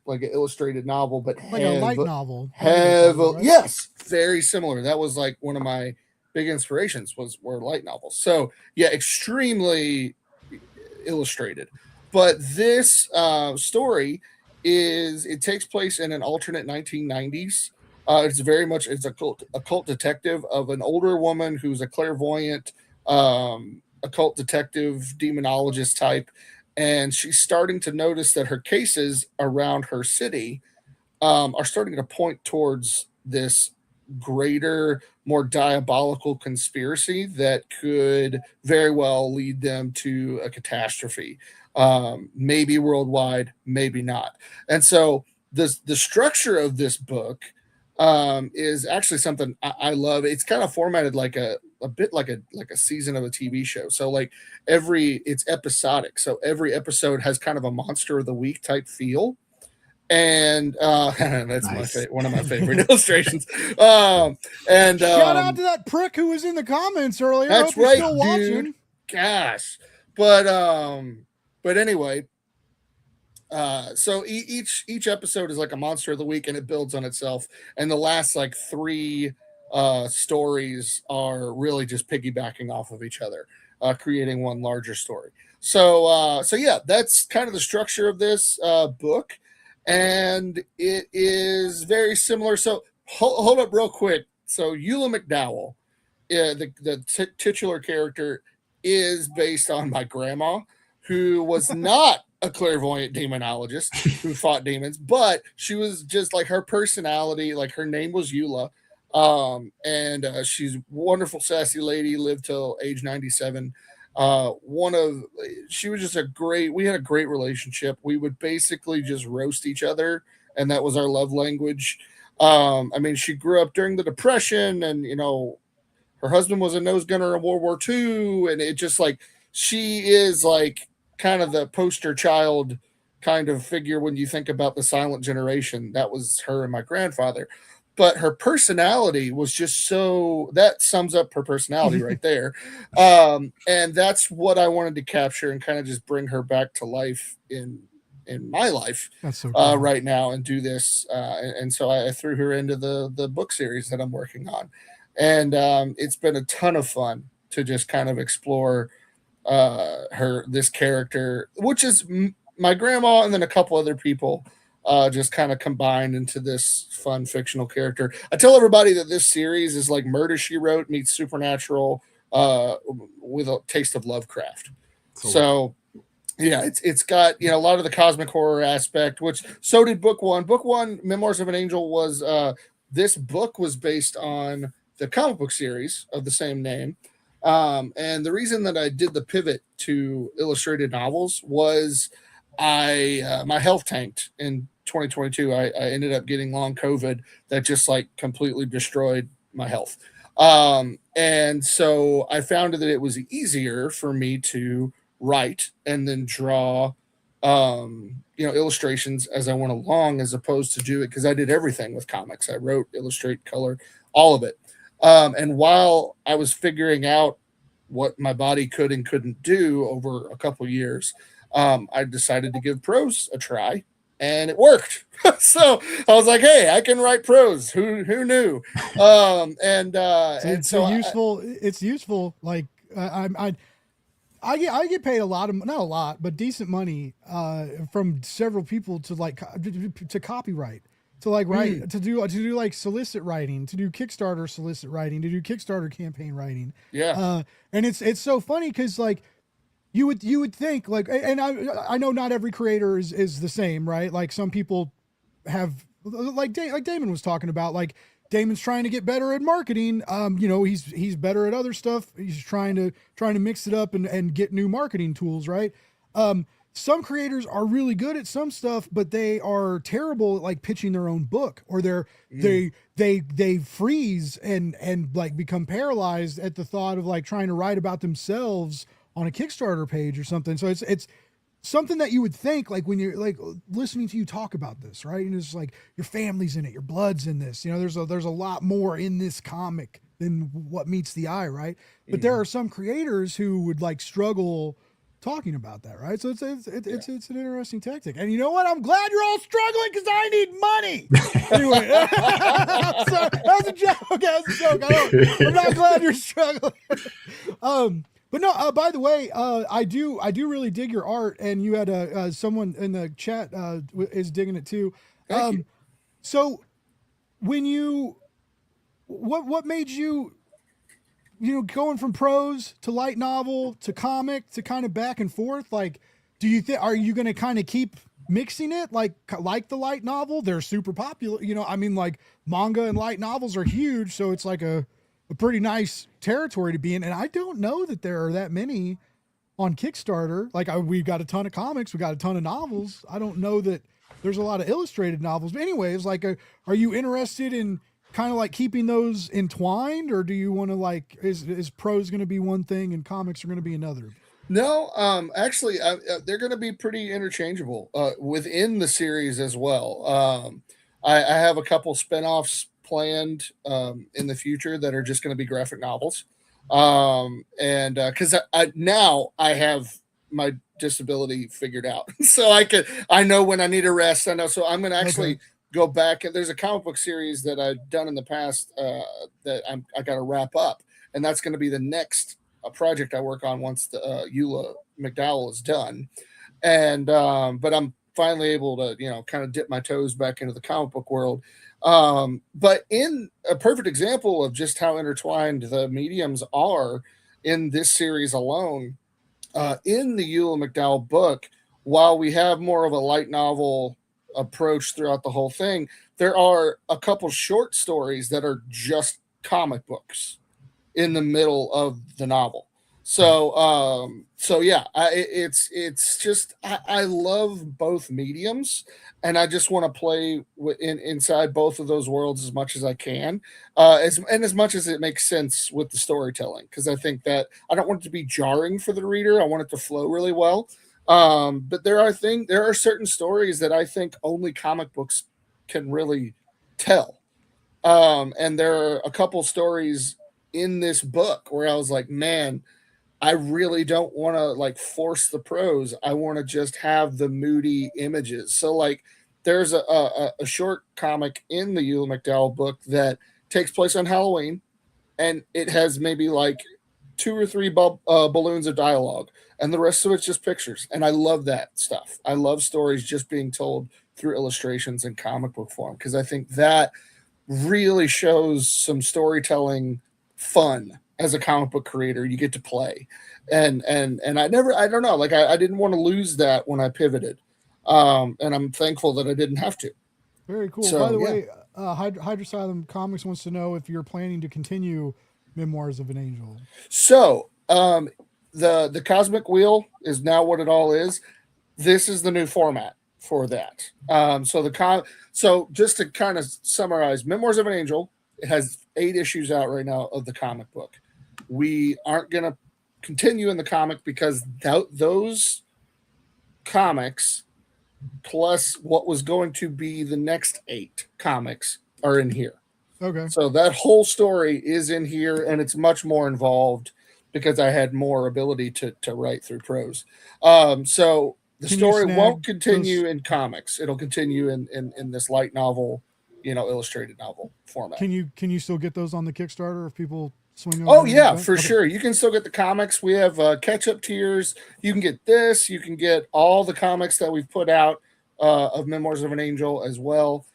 like an illustrated novel, but like a light novel. Right? Yes, very similar. That was like one of my big inspirations were light novels. So yeah, extremely illustrated. But this story it takes place in an alternate 1990s. It's very much a cult detective of an older woman who's a clairvoyant. Occult detective, demonologist type, and she's starting to notice that her cases around her city are starting to point towards this greater, more diabolical conspiracy that could very well lead them to a catastrophe, maybe worldwide, maybe not. And so the structure of this book is actually something I love. It's kind of formatted like a bit like a season of a TV show. So like it's episodic. So every episode has kind of a monster of the week type feel. And that's nice. One of my favorite illustrations. And shout out to that prick who was in the comments earlier. That's right, still watching. Dude. Gosh. But anyway, so each episode is like a monster of the week, and it builds on itself. And the last like 3 stories are really just piggybacking off of each other, creating one larger story. So yeah, that's kind of the structure of this book, and it is very similar. So hold up real quick. So Eula McDowell, the titular character, is based on my grandma, who was not a clairvoyant demonologist who fought demons, but she was just like her personality, like her name was Eula. And she's a wonderful, sassy lady, lived till age 97. She was just we had a great relationship. We would basically just roast each other, and that was our love language. I mean, she grew up during the Depression, and her husband was a nose gunner in World War II, and it just like she is like kind of the poster child kind of figure when you think about the silent generation. That was her and my grandfather. but her personality was just so, that sums up her personality right there. And that's what I wanted to capture and kind of just bring her back to life in my life. That's so cool. Right now, and do this. And so I threw her into the book series that I'm working on. And it's been a ton of fun to just kind of explore this character, which is my grandma and then a couple other people just kind of combined into this fun fictional character. I tell everybody that this series is like Murder, She Wrote meets Supernatural with a taste of Lovecraft. Cool. So yeah, it's got, you know, a lot of the cosmic horror aspect, which so did book one. Book one, Memoirs of an Angel, was this book was based on the comic book series of the same name. And the reason that I did the pivot to illustrated novels was my health tanked in 2022. I ended up getting long COVID that just like completely destroyed my health. And so I found that it was easier for me to write and then draw, illustrations as I went along, as opposed to do it, because I did everything with comics. I wrote, illustrate, color, all of it. And while I was figuring out what my body could and couldn't do over a couple years, I decided to give prose a try, and it worked. So I was like, "Hey, I can write prose. Who knew?" It's useful. Like I get paid a lot of, not a lot, but decent money from several people to like to copyright. To like write, to do like solicit writing, to do Kickstarter solicit writing, to do Kickstarter campaign writing. Yeah. And it's so funny because like you would think like, and I know not every creator is the same, right? Like some people have like Damon was talking about, like Damon's trying to get better at marketing. He's better at other stuff. He's trying to mix it up and get new marketing tools, right? Some creators are really good at some stuff, but they are terrible at like pitching their own book, or they freeze and like become paralyzed at the thought of like trying to write about themselves on a Kickstarter page or something. So it's something that you would think, like when you're like listening to you talk about this, right? And it's like your family's in it, your blood's in this, there's a lot more in this comic than what meets the eye. Right. But there are some creators who would like struggle talking about that, right? So it's an interesting tactic. And you know what? I'm glad you're all struggling because I need money. Anyway, sorry, that was a joke. Okay, that was a joke. I'm not glad you're struggling. But no. By the way, I do really dig your art, and you had someone in the chat is digging it too. Thank you. So when what made you? Going from prose to light novel to comic to kind of back and forth, like, do you think, are you going to kind of keep mixing it? Like the light novel, they're super popular, like manga and light novels are huge. So it's like a pretty nice territory to be in. And I don't know that there are that many on Kickstarter. Like we've got a ton of comics. We got a ton of novels. I don't know that there's a lot of illustrated novels, but anyways, like, are you interested in kind of like keeping those entwined, or do you want to like, is prose going to be one thing and comics are going to be another? No, actually, they're going to be pretty interchangeable within the series as well. I have a couple spinoffs planned in the future that are just going to be graphic novels, and because now I have my disability figured out, so I know when I need a rest. I know, so I'm going to actually go back, and there's a comic book series that I've done in the past that I got to wrap up, and that's going to be the next project I work on once the Eula McDowell is done. And but I'm finally able to kind of dip my toes back into the comic book world. But in a perfect example of just how intertwined the mediums are in this series alone, in the Eula McDowell book, while we have more of a light novel approach throughout the whole thing, there are a couple short stories that are just comic books in the middle of the novel. So yeah, it's just I love both mediums, and I just want to play inside both of those worlds as much as I can, as much as it makes sense with the storytelling, because I think that I don't want it to be jarring for the reader. I want it to flow really well. But there are certain stories that I think only comic books can really tell. And there are a couple stories in this book where I was like, man, I really don't want to like force the prose. I want to just have the moody images. So like there's a short comic in the Eula McDowell book that takes place on Halloween, and it has maybe like 2 or 3 balloons of dialogue, and the rest of it's just pictures. And I love that stuff. I love stories just being told through illustrations and comic book form, because I think that really shows some storytelling fun. As a comic book creator, you get to play, and I don't know, like I didn't want to lose that when I pivoted, and I'm thankful that I didn't have to. Very cool. So, By the yeah. way, Hydrosylum Comics wants to know if you're planning to continue Memoirs of an Angel. So the Cosmic Wheel is now what it all is. This is the new format for that. So just to kind of summarize, Memoirs of an Angel, it has 8 issues out right now of the comic book. We aren't going to continue in the comic because those comics plus what was going to be the next 8 comics are in here. Okay. So that whole story is in here, and it's much more involved because I had more ability to write through prose. So the story won't continue in comics. It'll continue in this light novel, illustrated novel format. Can you still get those on the Kickstarter if people swing over? Oh yeah, for sure. You can still get the comics. We have catch-up tiers. You can get this. You can get all the comics that we've put out of Memoirs of an Angel as well.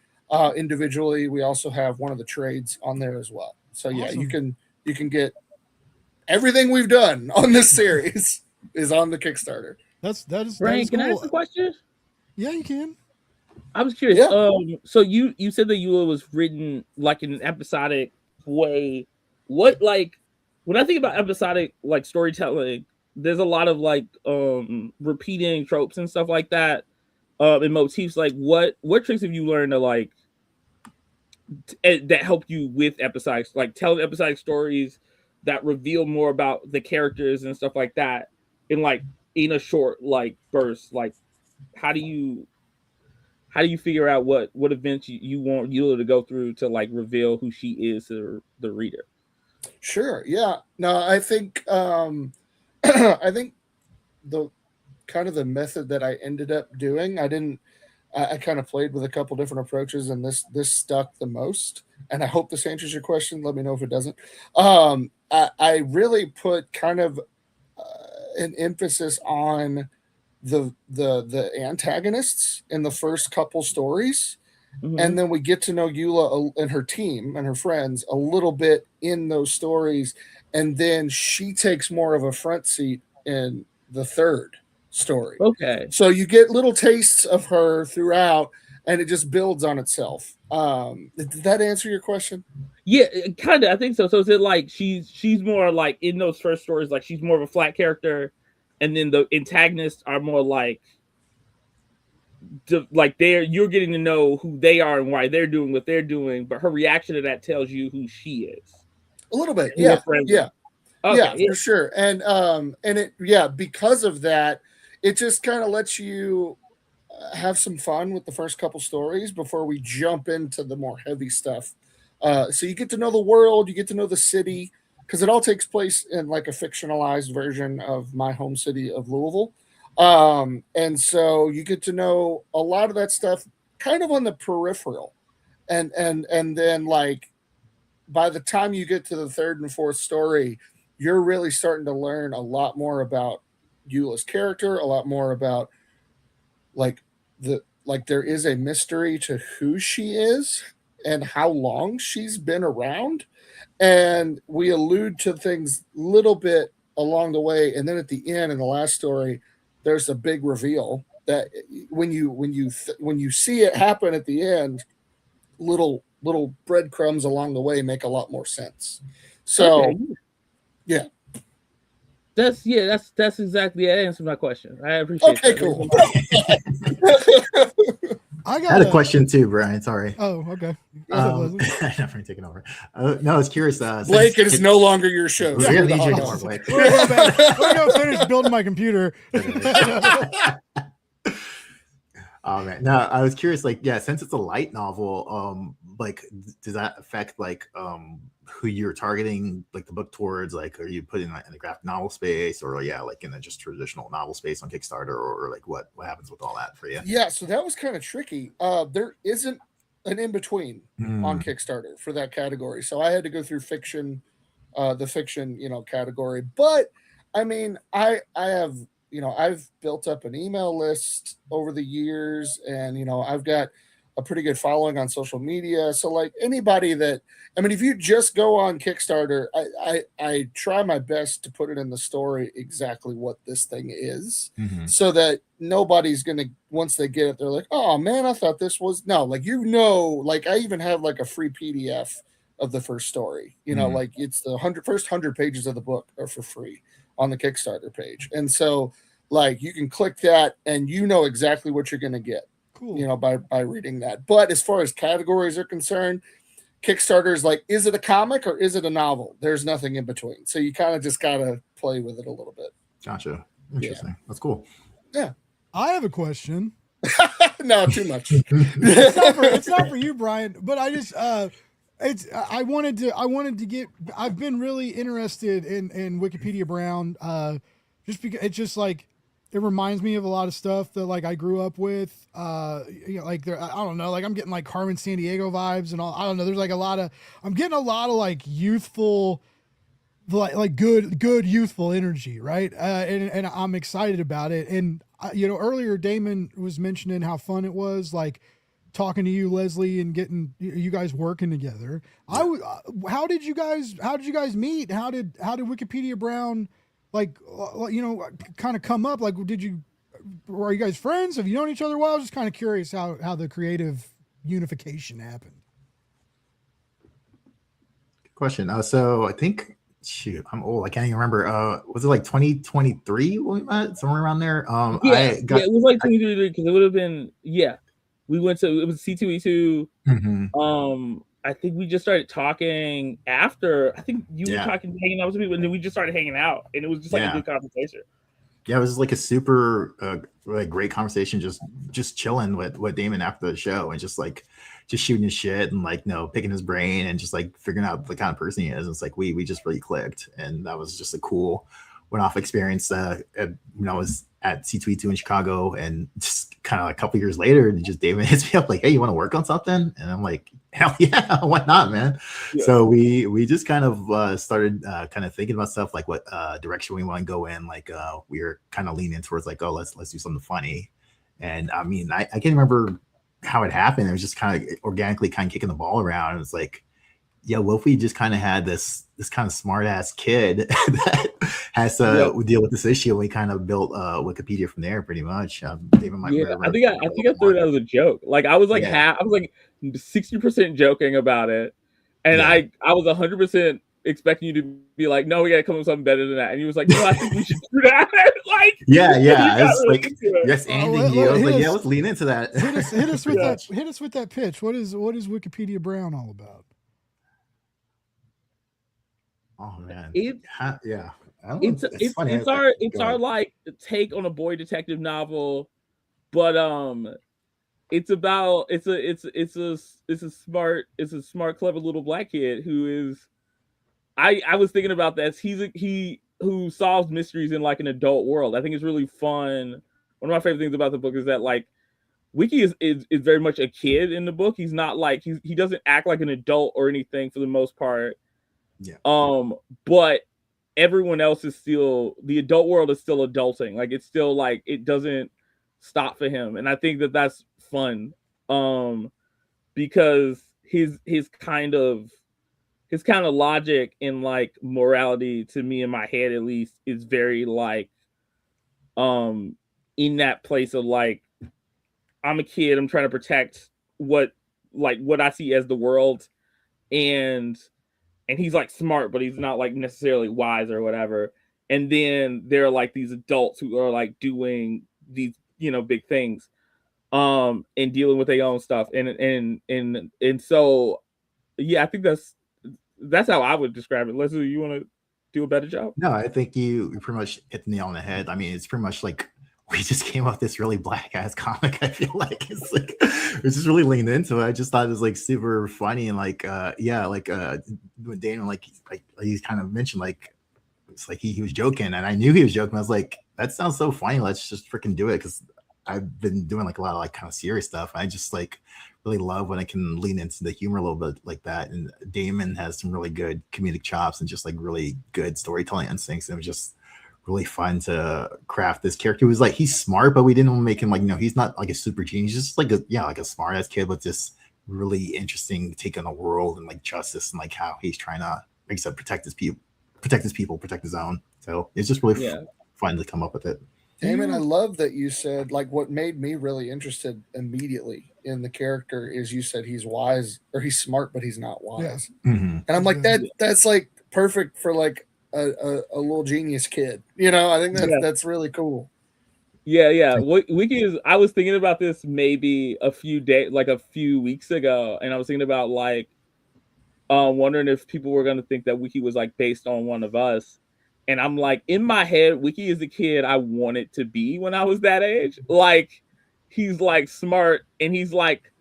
Individually, we also have one of the trades on there as well. So yeah, Awesome. you can get everything we've done on this series is on the Kickstarter. That is Brian, can cool. I ask a question? Yeah, you can. I was curious. Yeah. So you said that Eula was written like in an episodic way. What, like, when I think about episodic like storytelling, there's a lot of like repeating tropes and stuff like that, and motifs. Like, what tricks have you learned to like that help you with episodic, like telling episodic stories that reveal more about the characters and stuff like that in a short like burst? Like, how do you figure out what events you want Eula to go through to like reveal who she is to the reader? Sure. Yeah. No, I think I think the kind of the method that I ended up doing, I kind of played with a couple different approaches, and this stuck the most. And I hope this answers your question. Let me know if it doesn't. I really put kind of an emphasis on the antagonists in the first couple stories. Mm-hmm. And then we get to know Eula and her team and her friends a little bit in those stories. And then she takes more of a front seat in the third story. Okay. So you get little tastes of her throughout, and it just builds on itself. Did that answer your question? Yeah, kind of. I think so. So is it like she's more like in those first stories, like she's more of a flat character, and then the antagonists are more like you're getting to know who they are and why they're doing what they're doing, but her reaction to that tells you who she is. A little bit, yeah. Okay, yeah, for sure. And it because of that, it just kind of lets you have some fun with the first couple stories before we jump into the more heavy stuff. So you get to know the world, you get to know the city, because it all takes place in like a fictionalized version of my home city of Louisville. And so you get to know a lot of that stuff kind of on the peripheral. And then like by the time you get to the third and fourth story, you're really starting to learn a lot more about Eula's character, a lot more about there is a mystery to who she is and how long she's been around. And we allude to things a little bit along the way. And then at the end, in the last story, there's a big reveal that when you see it happen at the end, little breadcrumbs along the way make a lot more sense. So, okay. Yeah. That's exactly that answered my question. I appreciate Okay, that. cool. I had a question too, Brian. Sorry. Oh, okay. I'm definitely taking over. No, I was curious. Blake, it is no longer your show. Yeah, You're you the take hot over, dog. Blake. We're gonna go finish building my computer. Oh man, no, I was curious. Like, yeah, since it's a light novel, like, does that affect like who you're targeting like the book towards? Like, are you putting that in the graphic novel space, or like in the just traditional novel space on Kickstarter, or like what happens with all that for you? Yeah, so that was kind of tricky. There isn't an in between on Kickstarter for that category, so I had to go through fiction, the fiction category. But I mean, I have I've built up an email list over the years, and I've got a pretty good following on social media. So like anybody that, I mean, if you just go on Kickstarter, I try my best to put it in the story exactly what this thing is, so that nobody's gonna, once they get it, they're like, oh man, I thought this was, no, like like I even have like a free PDF of the first story, like it's the first 100 pages of the book are for free on the Kickstarter page, and so like you can click that and exactly what you're gonna get. Cool. By reading that. But as far as categories are concerned, Kickstarter is like, is it a comic or is it a novel? There's nothing in between. So you kind of just got to play with it a little bit. Gotcha. Interesting. Yeah. That's cool. Yeah. I have a question. No, too much. It's not for you, Brian, but I just, I wanted to get, I've been really interested in Wikipedia Brown, just because it's just like, it reminds me of a lot of stuff that like I grew up with, like there, I don't know, like I'm getting like Carmen Sandiego vibes and all. I don't know. There's like I'm getting a lot of like youthful, like good youthful energy, right? And I'm excited about it. And earlier Damon was mentioning how fun it was, like talking to you, Leslie, and getting you guys working together. How did you guys meet? How did Wikipedia Brown, like, kind of come up? Like, were you guys friends? Have you known each other well? I was just kind of curious how the creative unification happened. Good question. So I think, shoot, I'm old. I can't even remember. Was it like 2023 when we met? Somewhere around there? It was like 2023 because it would have been, we went to, it was C2E2. I think we just started talking after. I think you were talking, hanging out with people, and then we just started hanging out, and it was just like a good conversation. Yeah, it was like a super like great conversation, just chilling with Damon after the show, and just shooting his shit and like picking his brain and just like figuring out the kind of person he is. It's like we just really clicked, and that was just a cool one-off experience. I was at C2E2 in Chicago, and just kind of a couple years later, just David hits me up like, "Hey, you want to work on something?" And I'm like, "Hell yeah, why not, man?" Yeah. So we just kind of started kind of thinking about stuff like what direction we want to go in. Like we were kind of leaning towards like, oh, let's do something funny. And I mean, I can't remember how it happened. It was just kind of organically kind of kicking the ball around. It was like, yeah, what if we just kind of had this kind of smart ass kid that has to deal with this issue, and we kind of built Wikipedia from there, pretty much. David might I think I threw it as a joke. Like I was like I was like 60% joking about it, and I was 100% expecting you to be like, no, we gotta come up with something better than that. And he was like, no, I think we should do that. Like it's like yes, ending you. I was like, yeah, let's lean into that. Hit us with that. Hit us with that pitch. What is Wikipedia Brown all about? Oh man, it's our like take on a boy detective novel, but it's a smart clever little black kid who is, I was thinking about this. He who solves mysteries in like an adult world. I think it's really fun. One of my favorite things about the book is that like Wiki is very much a kid in the book. He's not like he doesn't act like an adult or anything for the most part. Yeah. But everyone else is still, the adult world is still adulting. Like it's still like it doesn't stop for him, and I think that that's fun. Because his kind of logic and like morality, to me in my head at least, is very like in that place of like, I'm a kid, I'm trying to protect what I see as the world, and he's like smart, but he's not like necessarily wise or whatever. And then there are like these adults who are like doing these, big things, and dealing with their own stuff. And so, yeah, I think that's how I would describe it. Leslie, you want to do a better job? No, I think you pretty much hit the nail on the head. I mean, it's pretty much like we just came up with this really black ass comic. I feel like it's like it's just really leaned into it. I just thought it was like super funny and like when Daniel like he kind of mentioned like it's like he was joking and I knew he was joking. I was like, that sounds so funny. Let's just freaking do it because I've been doing like a lot of like kind of serious stuff. I just like really love when I can lean into the humor a little bit like that. And Damon has some really good comedic chops and just like really good storytelling instincts. And it was just really fun to craft this character. It was like he's smart, but we didn't want to make him like, he's not like a super genius, just like a smart ass kid with this really interesting take on the world and like justice and like how he's trying to, like I said, protect his people, protect his own. So it's just really fun to come up with it. Damon, I love that you said like what made me really interested immediately in the character is you said he's wise or he's smart, but he's not wise. Yeah. Mm-hmm. And I'm like, that's like perfect for like a little genius kid. I think that's really cool. Yeah. Wiki is. I was thinking about this maybe a few weeks ago, and I was thinking about like wondering if people were going to think that Wiki was like based on one of us. And I'm like, in my head, Wiki is the kid I wanted to be when I was that age. Like, he's like smart and he's like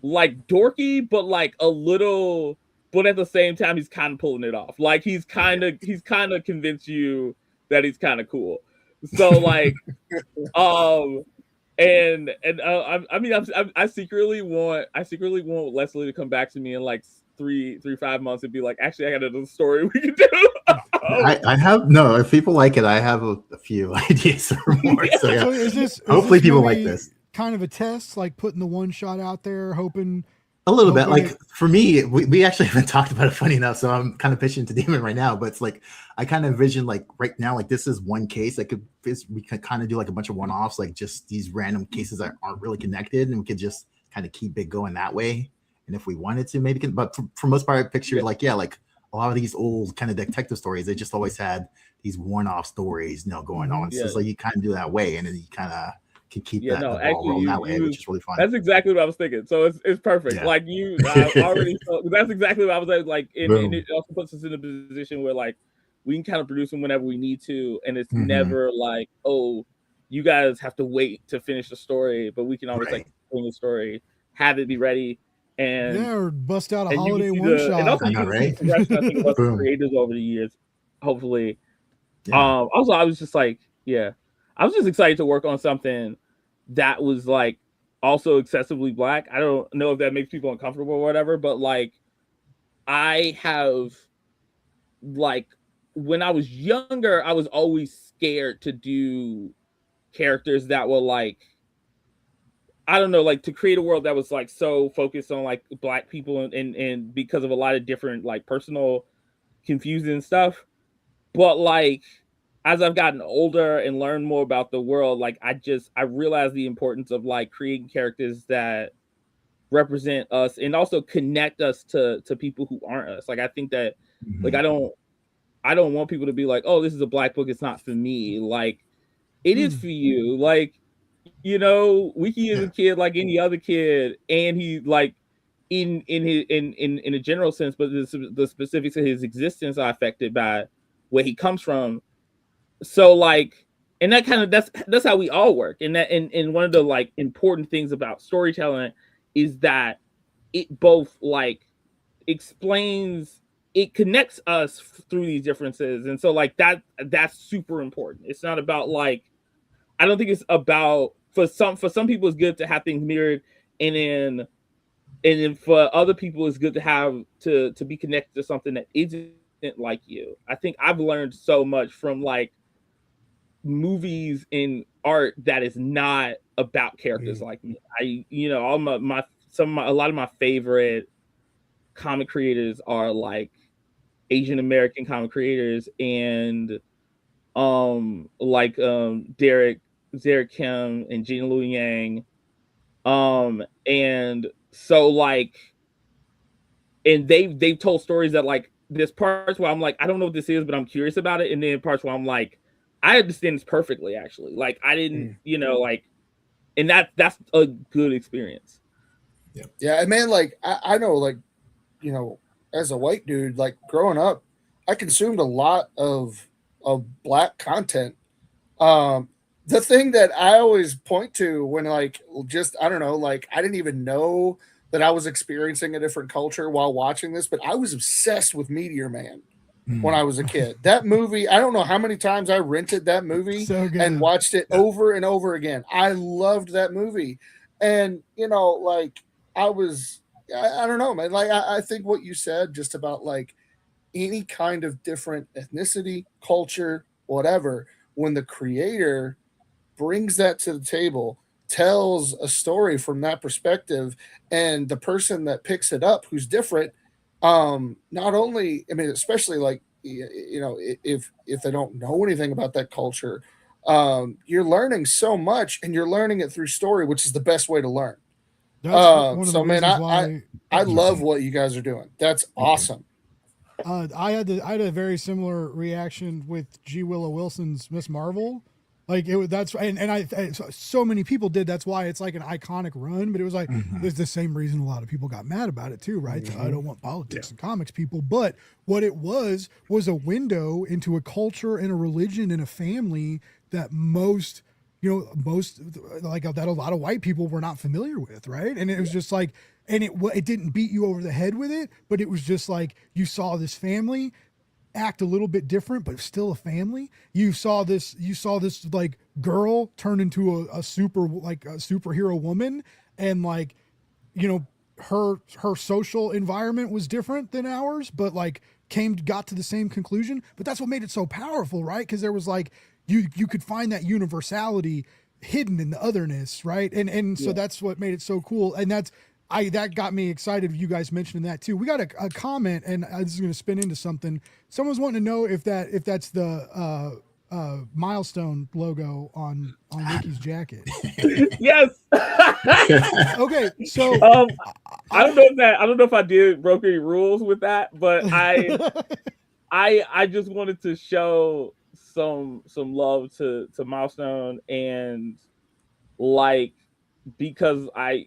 dorky, but like a little, but at the same time, he's kind of pulling it off. Like he's kind of convinced you that he's kind of cool. So like, I secretly want Leslie to come back to me in like 3-5 months and be like, actually, I got another story we can do. I have if people like it, I have a few ideas or more. So yeah, hopefully people like this. Kind of a test, like putting the one shot out there, hoping a little bit. Like for me, we actually haven't talked about it. Funny enough, so I'm kind of pitching to Damon right now. But it's like I kind of envision like right now, like this is one case that we could kind of do like a bunch of one-offs, like just these random cases that aren't really connected, and we could just kind of keep it going that way. And if we wanted to, maybe but for most part, I picture like a lot of these old kind of detective stories, they just always had these one-off stories, going on. Yeah. So it's like you kind of do that way, and then you kind of can keep the ball rolling that way, which is really fun. That's exactly what I was thinking. So it's perfect. Yeah. Like you already, that's exactly what I was like. And it also puts us in a position where like we can kind of produce them whenever we need to, and it's never like, oh, you guys have to wait to finish the story, but we can always like bring the story, have it be ready. And or bust out a holiday one shot. And also, you can see progression, I think, about the creators over the years. Hopefully, also, I was just like, I was just excited to work on something that was like also excessively black. I don't know if that makes people uncomfortable or whatever, but like, I have like when I was younger, I was always scared to do characters that were like, I don't know, like to create a world that was like so focused on like black people and because of a lot of different like personal confusing stuff. But like as I've gotten older and learned more about the world, like I realized the importance of like creating characters that represent us and also connect us to people who aren't us. Like I think that like I don't want people to be like, oh, this is a black book, it's not for me. Like it is for you. Like Wiki is a kid like any other kid, and he like in a general sense, but the specifics of his existence are affected by where he comes from. So like, and that kind of that's how we all work. And that and one of the like important things about storytelling is that it both like explains, it connects us through these differences, and so like that's super important. It's not about like, I don't think it's about for some people it's good to have things mirrored, and then for other people it's good to have to be connected to something that isn't like you. I think I've learned so much from like movies and art that is not about characters like me. A lot of my favorite comic creators are like Asian American comic creators, and Derek Kim and Gina Lu Yang. And so like, and they've told stories that like there's parts where I'm like, I don't know what this is, but I'm curious about it. And then parts where I'm like, I understand this perfectly, actually. Like I didn't, like, and that's a good experience. Yeah. And man, like I know, like, as a white dude, like growing up, I consumed a lot of black content. the thing that I always point to when like just I don't know, like I didn't even know that I was experiencing a different culture while watching this, but I was obsessed with Meteor Man when I was a kid. That movie, I don't know how many times I rented that movie So good. and watched it over and over again. I loved that movie. And you know, like I don't know, man. Like I think what you said just about like any kind of different ethnicity, culture, whatever, when the creator brings that to the table, tells a story from that perspective, and the person that picks it up who's different, not only, I mean, especially like you know, if they don't know anything about that culture, you're learning so much, and you're learning it through story, which is the best way to learn. That's one of the So man, reasons why I love what you guys are doing. That's awesome. I had a very similar reaction with G. Willow Wilson's Miss Marvel. Like that's so many people did. That's why it's like an iconic run. But it was like there's the same reason a lot of people got mad about it too, right? I don't want politics and comics people. But what it was a window into a culture and a religion and a family that most like that a lot of white people were not familiar with, right? And it was just like, and it didn't beat you over the head with it, but it was just like you saw this family act a little bit different, but still a family. You saw this like girl turn into a superhero woman, and like, you know, her social environment was different than ours, but like got to the same conclusion. But that's what made it so powerful, right? Because there was like you could find that universality hidden in the otherness, right? And so that's what made it so cool. And that got me excited. You guys mentioning that too. We got a comment, and this is going to spin into something. Someone's wanting to know if that's the milestone logo on Ricky's jacket. Yes. Okay, so I don't know if I did broke any rules with that, but I just wanted to show some love to Milestone, and like, because I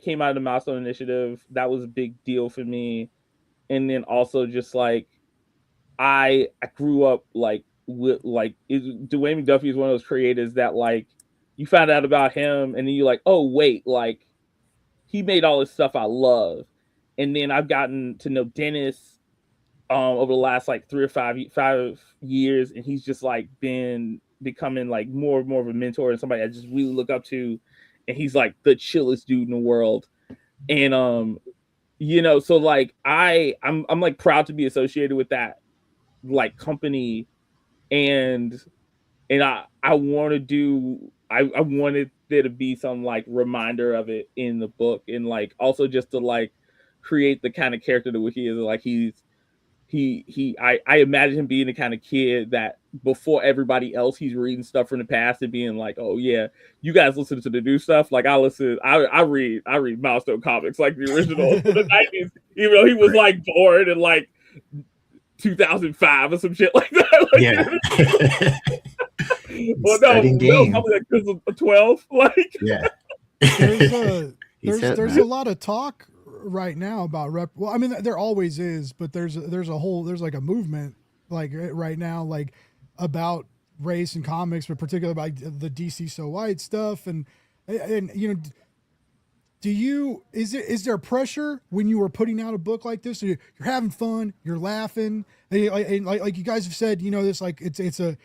came out of the Milestone Initiative. That was a big deal for me. And then also just like I grew up like with like Dwayne McDuffie is one of those creators that like you found out about him and then you're like, oh wait, like he made all this stuff I love. And then I've gotten to know Dennis over the last like 3 or 5 years, and he's just like becoming like more and more of a mentor and somebody I just really look up to. And he's like the chillest dude in the world. And so like I'm like proud to be associated with that like company, and I wanted there to be some like reminder of it in the book, and like also just to like create the kind of character that he is. Like I imagine him being the kind of kid that before everybody else, he's reading stuff from the past and being like, oh yeah, you guys listen to the new stuff. Like I read Milestone comics, like the original from the 90s, even though he was like born in like 2005 or some shit like that. Like, yeah. Well, no, probably like because of 12. Like, yeah. There's a lot of talk right now about well, I mean, there always is, but there's like a movement like right now, like about race and comics, but particularly about the DC So White stuff. And you know, is there pressure when you are putting out a book like this? You're having fun, you're laughing, and like you guys have said, you know, this like it's a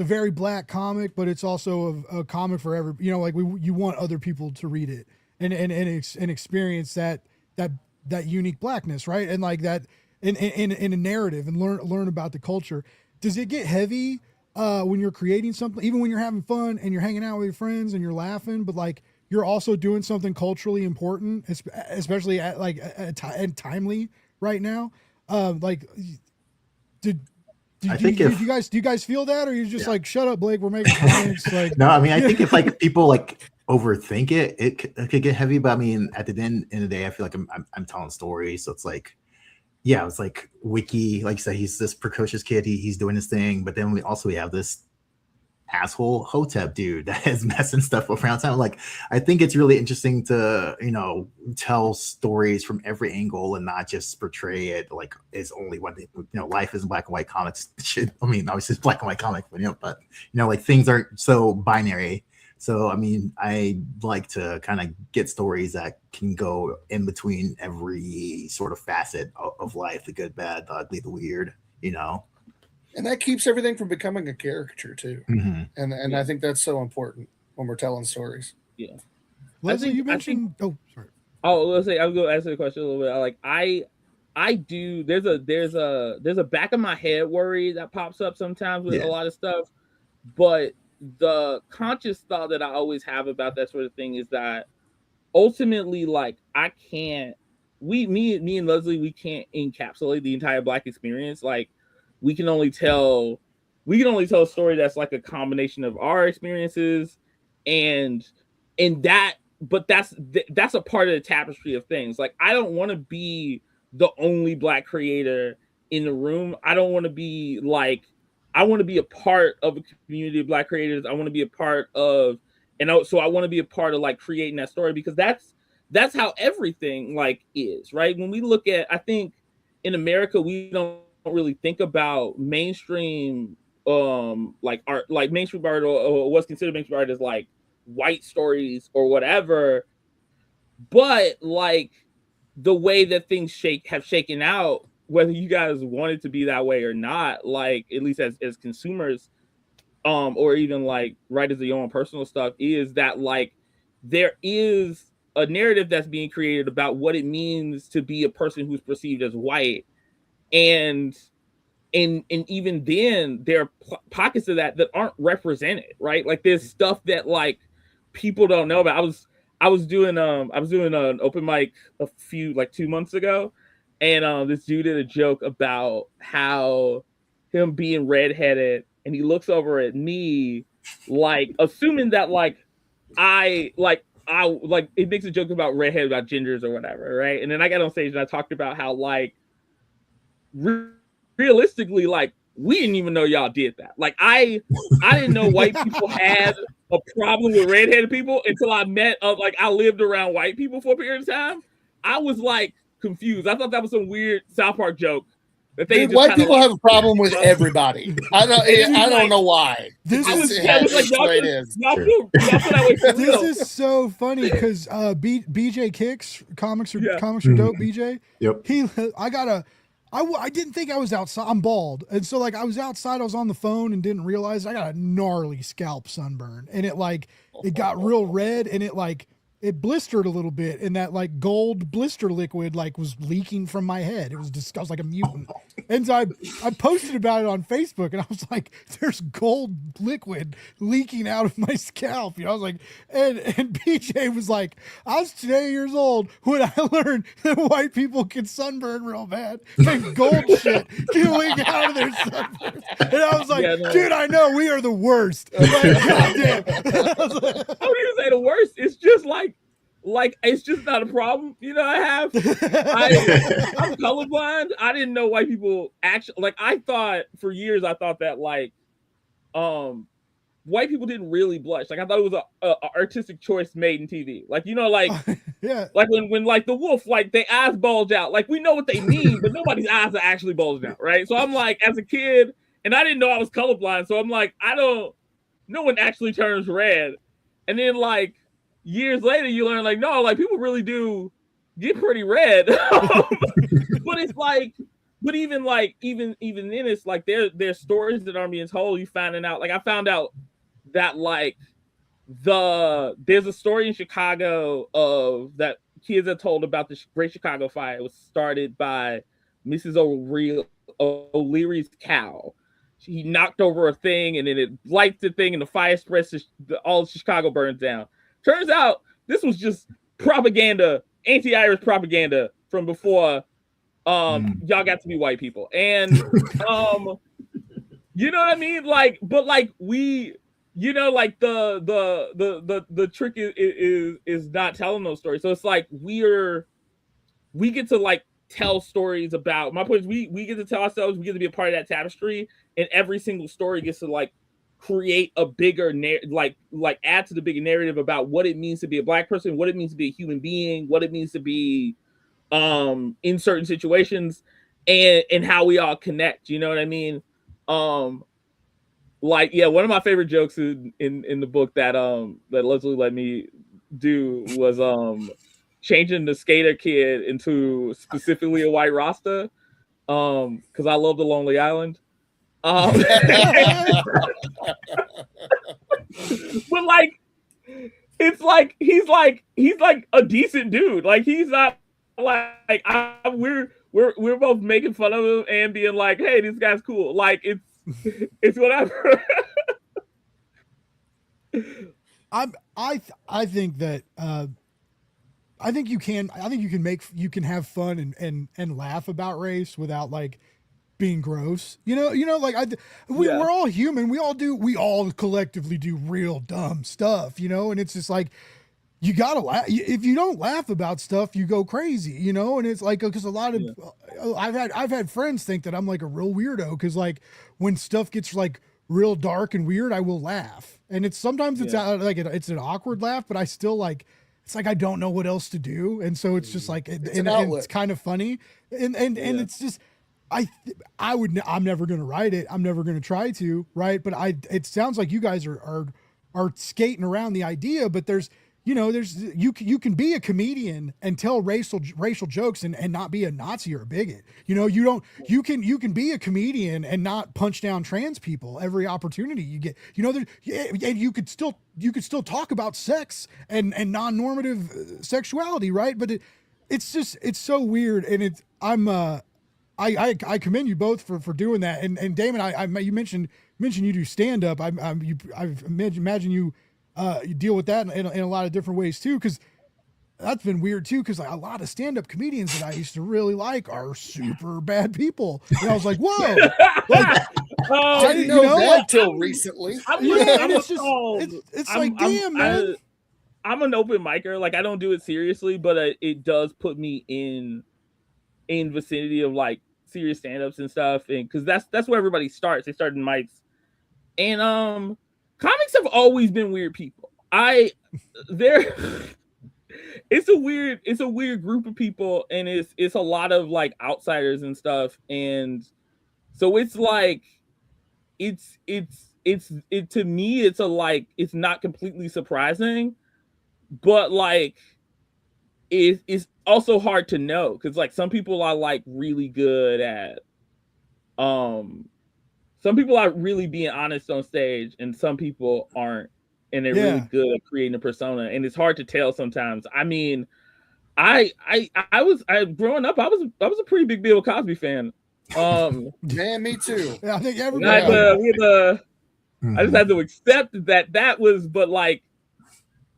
very black comic, but it's also a comic for every, you know, like you want other people to read it and experience that unique blackness, right? And like that in a narrative, and learn about the culture. Does it get heavy when you're creating something, even when you're having fun and you're hanging out with your friends and you're laughing, but like you're also doing something culturally important, especially and timely right now? Like, do you guys feel that, or you just like, shut up, Blake, we're making comics? Like, no, I mean, I think if like people like overthink it, it could get heavy. But I mean, at the end of the day, I feel like I'm telling stories, so it's like, yeah, it's like Wiki, like you said, he's this precocious kid, he's doing his thing, but then we have this asshole Hotep dude that is messing stuff around town. Like, I think it's really interesting to, tell stories from every angle and not just portray it like it's only what life is in black and white comics. I mean, obviously it's black and white comic, but like things aren't so binary. So, I mean, I like to kind of get stories that can go in between every sort of facet of life, the good, bad, the ugly, the weird, And that keeps everything from becoming a caricature too. Mm-hmm. And I think that's so important when we're telling stories. Yeah. Leslie, you mentioned. Oh, sorry. Oh, let's say I'll go answer the question a little bit. Like I do. There's a back of my head worry that pops up sometimes with a lot of stuff, but the conscious thought that I always have about that sort of thing is that ultimately, like, I can't. Me and Leslie, we can't encapsulate the entire Black experience. Like, we can only tell a story that's like a combination of our experiences and that. But that's a part of the tapestry of things. Like, I don't want to be the only Black creator in the room. I don't want to be like, I want to be a part of a community of Black creators. I want to be a part of, so I want to be a part of like creating that story, because that's how everything like is, right? When we look at, I think in America, we don't really think about mainstream like art, like mainstream art or what's considered mainstream art as like white stories or whatever, but like the way that things have shaken out, whether you guys want it to be that way or not, like at least as consumers, or even like writers of your own personal stuff, is that like there is a narrative that's being created about what it means to be a person who's perceived as white, and even then there are pockets of that aren't represented, right? Like there's stuff that like people don't know about. I was doing an open mic a few, like 2 months ago, and this dude did a joke about how him being redheaded, and he looks over at me like assuming that like I it makes a joke about redhead, about gingers or whatever, right? And then I got on stage and I talked about how like realistically, like we didn't even know y'all did that. Like I didn't know white people had a problem with redheaded people until I met like I lived around white people for a period of time. I was like confused. I thought that was some weird South Park joke. That they Dude, white people have a problem with everybody. I don't know why. This is so funny because BJ Kicks, comics are dope. BJ, yep. I didn't think I was outside. I'm bald, and so like I was outside. I was on the phone and didn't realize I got a gnarly scalp sunburn, and it got real red, and it blistered a little bit, and that like gold blister liquid like was leaking from my head. It was just, I was like a mutant. And so I posted about it on Facebook, and I was like, there's gold liquid leaking out of my scalp. I was like, and BJ was like, I was 20 years old when I learned that white people can sunburn real bad and gold shit can leak out of their sunburns. And I was like, dude, I know, we are the worst. Like, goddamn. I wouldn't even say the worst. It's just like it's just not a problem. I'm colorblind. I didn't know white people actually, like, I thought for years that like white people didn't really blush. Like I thought it was a artistic choice made in TV. Like, like yeah, like when like the wolf, like their eyes bulge out. Like we know what they mean, but nobody's eyes are actually bulged out, right? So I'm like, as a kid, and I didn't know I was colorblind, so I'm like, no one actually turns red. And then like years later, you learn like, no, like people really do get pretty red. But it's like, but even then, it's like there's stories that aren't being told. You finding out, like I found out that like there's a story in Chicago of that kids are told about the Great Chicago Fire. It was started by Mrs. O'Leary's cow. He knocked over a thing, and then it lights the thing, and the fire spreads. All of Chicago burns down. Turns out this was just propaganda, anti-Irish propaganda from before y'all got to be white people. And you know what I mean? Like, but like we, like the trick is not telling those stories. So it's like we get to like tell stories about, my point is we get to tell ourselves, we get to be a part of that tapestry, and every single story gets to like create a bigger like add to the bigger narrative about what it means to be a Black person, what it means to be a human being, what it means to be in certain situations, and how we all connect. You know what I mean? Like, yeah, one of my favorite jokes in the book that Leslie let me do was changing the skater kid into specifically a white Rasta, because I love the Lonely Island. But like, it's like he's like a decent dude. Like, he's not like we're both making fun of him and being like, hey, this guy's cool. Like, it's whatever. I think that I think you can have fun and laugh about race without like being gross. You know, like we're all human. We all collectively do real dumb stuff, you know, and it's just like, you gotta laugh. If you don't laugh about stuff, you go crazy, you know. And it's like, because a lot of I've had friends think that I'm like a real weirdo, because like when stuff gets like real dark and weird, I will laugh, and it's sometimes it's it's an awkward laugh, but I still like, it's like I don't know what else to do, and so it's just like and it's kind of funny, and it's just I'm never gonna write it. I'm never gonna try to, right? But it sounds like you guys are skating around the idea, but you can be a comedian and tell racial jokes and not be a Nazi or a bigot. You know, you can be a comedian and not punch down trans people every opportunity you get. You know, and you could still talk about sex and non-normative sexuality, right? But it's so weird, and I commend you both for doing that. And Damon, you mentioned you do stand up. I imagine you deal with that in a lot of different ways too, because that's been weird too, because like a lot of stand-up comedians that I used to really like are super bad people, and I was like, whoa. Like, I didn't know that until recently. It's like, damn, man. I'm an open micer. Like, I don't do it seriously, but it does put me in vicinity of like serious stand-ups and stuff, and because that's where everybody starts. They start in mics, and comics have always been weird people. It's a weird group of people, and it's a lot of like outsiders and stuff, and so it's like it's to me it's not completely surprising, but like it's also hard to know, because like some people are like really good at some people are really being honest on stage, and some people aren't, and they're really good at creating a persona, and it's hard to tell sometimes. I mean, I was growing up, I was a pretty big Bill Cosby fan. Man, me too. Yeah, I think everybody. I just had to accept that was, but like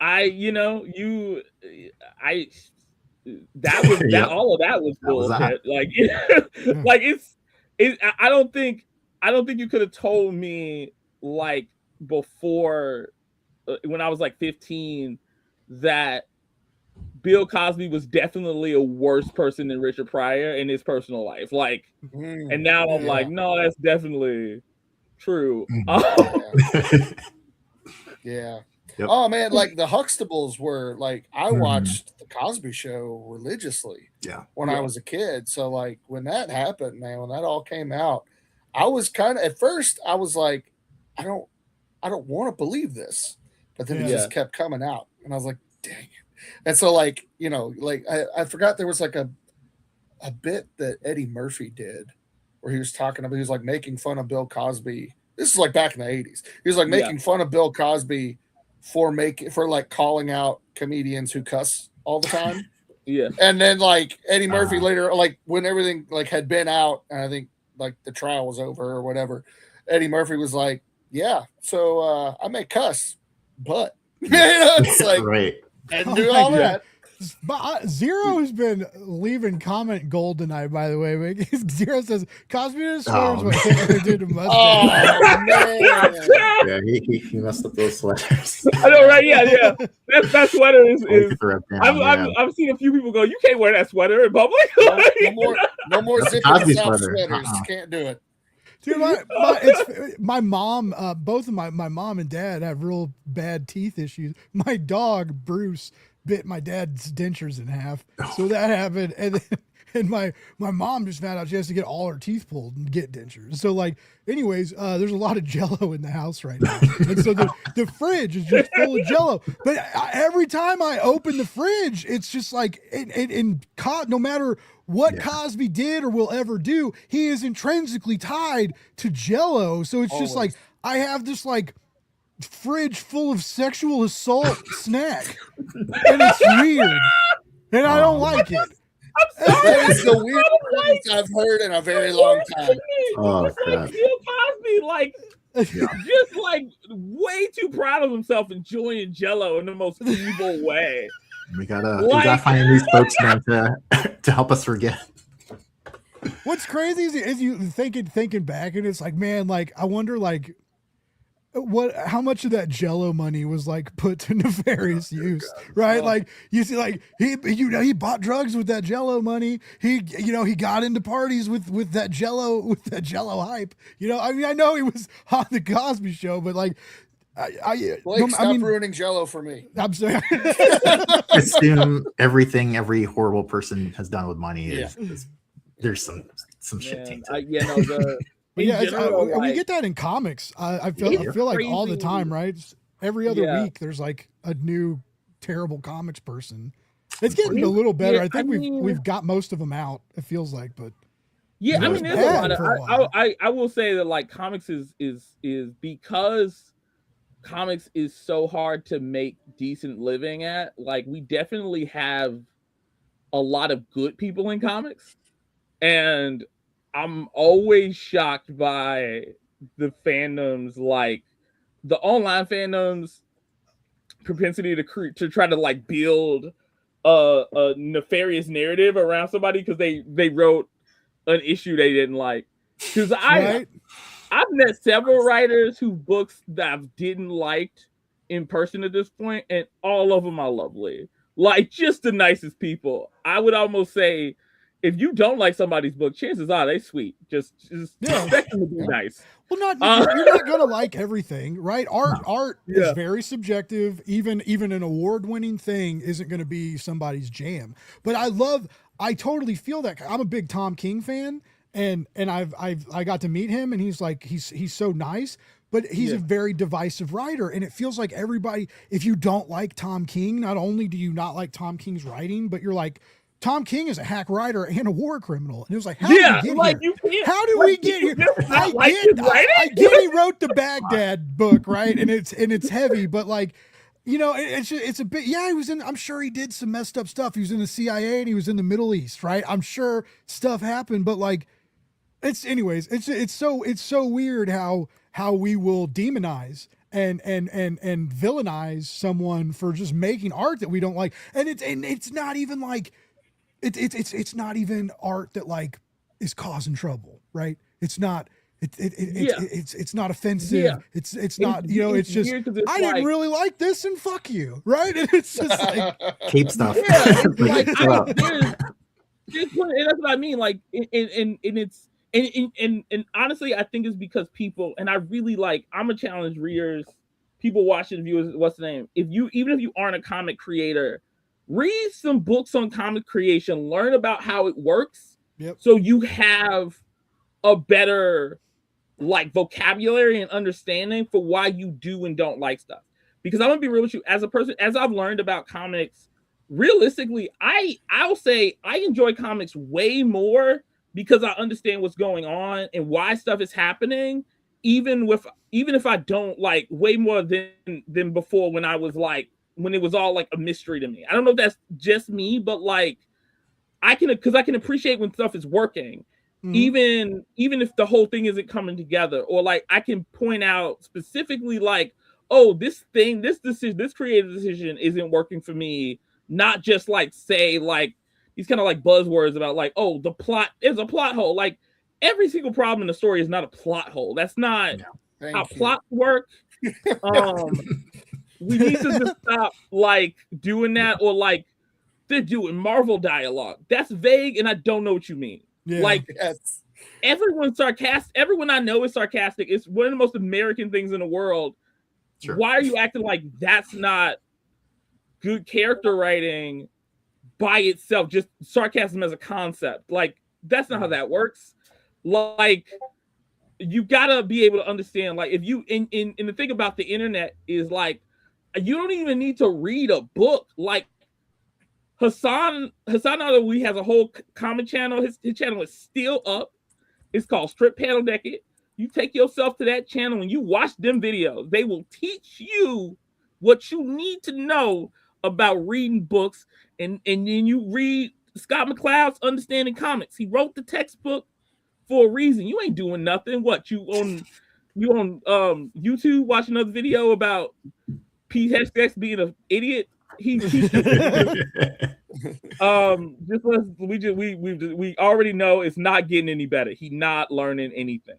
all of that was bullshit. Like I don't think you could have told me like before when I was like 15 that Bill Cosby was definitely a worse person than Richard Pryor in his personal life. Like, and now I'm like, no, that's definitely true. Yeah. Yep. Oh man, like the Huxtables were like, I watched the Cosby Show religiously when I was a kid. So like when that happened, man, when that all came out, I was kind of, at first I was like, I don't want to believe this, but then it just kept coming out, and I was like, dang it. And so like, you know, like I forgot there was like a bit that Eddie Murphy did where he was talking about, he was like making fun of Bill Cosby. This is like back in the 80s. He was like making fun of Bill Cosby for like calling out comedians who cuss all the time. And then like Eddie Murphy later, like when everything like had been out, and I think like the trial was over or whatever, Eddie Murphy was like, yeah, so I may cuss, but you know, it's like right. And do all that. But Zero has been leaving comment gold tonight, by the way. Zero says Cosby swears what Hitler did to Mustang. Oh man! Yeah, he messed up those sweaters. I know, right? Yeah. That sweater is. I've seen a few people go, "You can't wear that sweater in public." No more zipping South sweaters. Can't do it. Dude, my mom, both of my mom and dad have real bad teeth issues. My dog Bruce bit my dad's dentures in half, so that happened. And my mom just found out she has to get all her teeth pulled and get dentures. So like, anyways, there's a lot of Jello in the house right now, and so the fridge is just full of Jello. But every time I open the fridge, it's just like, no matter what Cosby did or will ever do, he is intrinsically tied to Jello. So it's just like I have this like fridge full of sexual assault snack, and it's weird, and I don't like it. That is the weirdest thing I've heard in a very long time. Oh, it's crap. like Bill Cosby, like just like way too proud of himself, enjoying Jello in the most evil way. We gotta find a new spokesman to help us forget. What's crazy is you thinking back, and it's like, man, like I wonder, like how much of that Jello money was like put to nefarious use, right? Oh. Like you see, like he bought drugs with that Jello money. He got into parties with that Jello hype. I mean, I know he was on the Cosby Show, but like. Stop ruining Jello for me. I'm sorry. Assume everything every horrible person has done with money is there's some shit tainted. We get that in comics. I feel like all the time, right? Every other week, there's like a new terrible comics person. It's getting a little better. I think we've got most of them out. It feels like, but yeah, I mean, there's a lot of. I will say that like comics is because comics is so hard to make decent living at. Like we definitely have a lot of good people in comics, and I'm always shocked by the fandoms, like the online fandoms propensity to try to like build a nefarious narrative around somebody because they wrote an issue they didn't like. Because I've met several writers whose books that I didn't liked in person at this point, and all of them are lovely. Like just the nicest people. I would almost say if you don't like somebody's book, chances are they sweet. Just expect them to be nice. Well, you're not gonna like everything, right? Art is very subjective. Even an award-winning thing isn't gonna be somebody's jam. But I totally feel that. I'm a big Tom King fan, and I got to meet him, and he's so nice. But he's a very divisive writer, and it feels like everybody. If you don't like Tom King, not only do you not like Tom King's writing, but you're like, Tom King is a hack writer and a war criminal. And it was like, how did we get here? I get he wrote the Baghdad book, right? And it's heavy, but like, it's a bit, he was in, I'm sure he did some messed up stuff. He was in the CIA and he was in the Middle East, right? I'm sure stuff happened, but like, it's so weird how we will demonize and villainize someone for just making art that we don't like. And it's not even like, it's not even art that like is causing trouble, right? It's not it's not offensive. Yeah. It's not, it's just I didn't really like this and fuck you, right? And it's just like cape stuff. Yeah, like that's what I mean. Like and honestly, I think it's because people, and I really like, I'm a challenge readers, people watching, viewers, what's the name? Even if you aren't a comic creator, read some books on comic creation, learn about how it works. Yep. So you have a better like vocabulary and understanding for why you do and don't like stuff. Because I'm gonna be real with you, as a person, as I've learned about comics, realistically, I'll say I enjoy comics way more because I understand what's going on and why stuff is happening, even if I don't like, way more than before when it was all like a mystery to me. I don't know if that's just me, but like I can appreciate when stuff is working, even if the whole thing isn't coming together, or like I can point out specifically like, oh, this creative decision isn't working for me. Not just like say like these kind of like buzzwords about like, oh, the plot is a plot hole. Like every single problem in the story is not a plot hole. That's not how plots work. We need to just stop like doing that, or like they're doing Marvel dialogue. That's vague, and I don't know what you mean. Yeah. Like everyone's sarcastic. Everyone I know is sarcastic. It's one of the most American things in the world. Sure. Why are you acting like that's not good character writing by itself? Just sarcasm as a concept. Like, that's not how that works. Like, you gotta be able to understand, like, if you in the thing about the internet is like, you don't even need to read a book. Like, Hassan Adawi has a whole comic channel. His channel is still up. It's called Strip Panel Naked. You take yourself to that channel and you watch them videos. They will teach you what you need to know about reading books. And then you read Scott McCloud's Understanding Comics. He wrote the textbook for a reason. You ain't doing nothing. What, you on YouTube watching another video about Pete Hexx being an idiot? We already know it's not getting any better. He's not learning anything.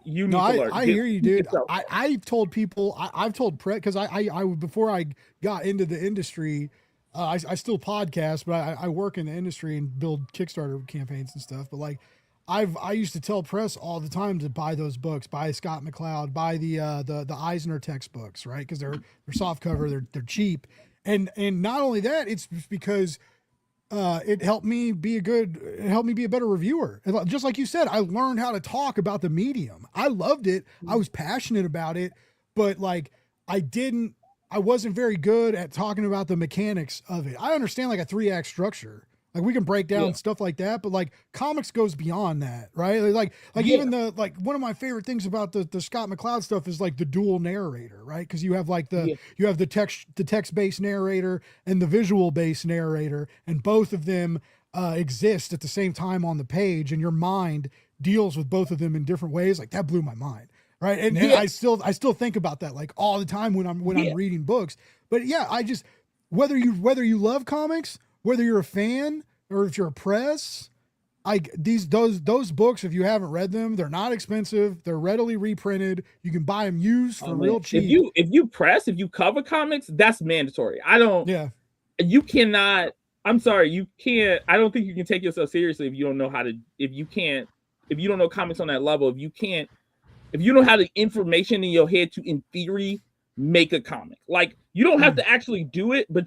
You need to learn. I hear you, dude. I've told people, I've told Brett, because I before I got into the industry, I still podcast, but I work in the industry and build Kickstarter campaigns and stuff. But like, I used to tell press all the time to buy those books, buy Scott McCloud, buy the Eisner textbooks, right? Because they're soft cover, they're cheap, and not only that, it's because it helped me be a better reviewer. Just like you said, I learned how to talk about the medium. I loved it. I was passionate about it, but like I wasn't very good at talking about the mechanics of it. I understand like a 3-act structure. Like we can break down stuff like that, but like comics goes beyond that, right? Like even one of my favorite things about the Scott McCloud stuff is like the dual narrator, right? Because you have like you have the text-based narrator and the visual-based narrator, and both of them exist at the same time on the page, and your mind deals with both of them in different ways. Like that blew my mind, right? And I still think about that like all the time when I'm reading books. But yeah, I just whether you love comics, whether you're a fan or if you're a press, those books, if you haven't read them, they're not expensive. They're readily reprinted. You can buy them used for real cheap. If you cover comics, that's mandatory. You cannot. I'm sorry, you can't. I don't think you can take yourself seriously if you don't know how to. If you don't know comics on that level. If you don't have the information in your head to, in theory, make a comic. Like, you don't have to actually do it, but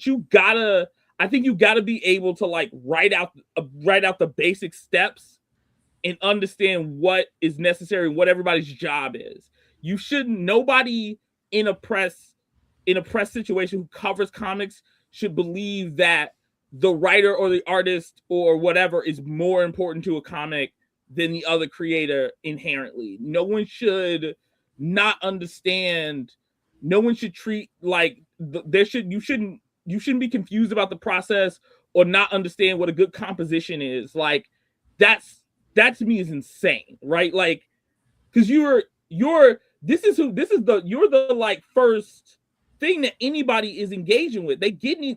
I think you got to be able to like write out the basic steps and understand what is necessary, what everybody's job is. Nobody in a press situation who covers comics should believe that the writer or the artist or whatever is more important to a comic than the other creator inherently. No one should not understand. No one should treat like you shouldn't be confused about the process or not understand what a good composition is. Like that to me is insane, right? Like, because you're the like first thing that anybody is engaging with. They get these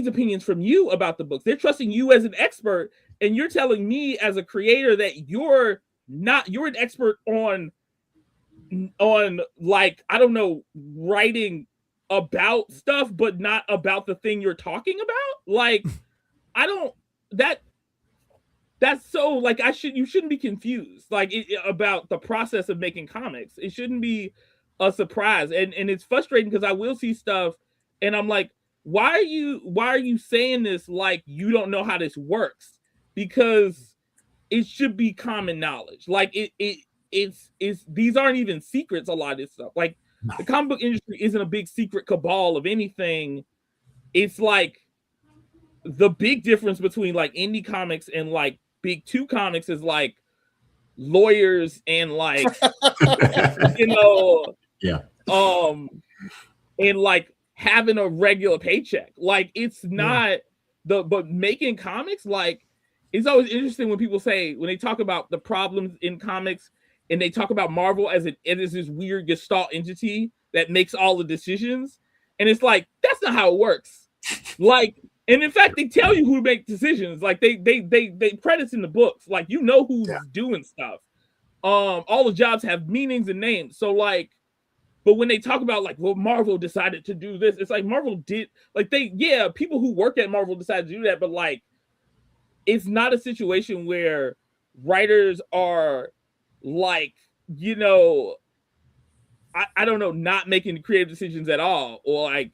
opinions from you about the books. They're trusting you as an expert, and you're telling me as a creator that you're an expert on like, I don't know, writing about stuff, but not about the thing you're talking about. Like, that's so like, you shouldn't be confused like about the process of making comics. It shouldn't be a surprise. And it's frustrating because I will see stuff and I'm like, why are you saying this like you don't know how this works? Because it should be common knowledge. Like it's these aren't even secrets, a lot of this stuff. Like, the comic book industry isn't a big secret cabal of anything. It's like the big difference between like indie comics and like big 2 comics is like lawyers and like and like having a regular paycheck. Like, it's not but making comics, like, it's always interesting when people say, when they talk about the problems in comics, and they talk about Marvel as it is this weird gestalt entity that makes all the decisions. And it's like, that's not how it works. Like, and in fact, they tell you who to make decisions. Like they credits in the books. Like, you know who's doing stuff. All the jobs have meanings and names. So like, but when they talk about like, well, Marvel decided to do this, it's like Marvel did, like people who work at Marvel decided to do that, but like, it's not a situation where writers are like, you know, I don't know, not making creative decisions at all, or like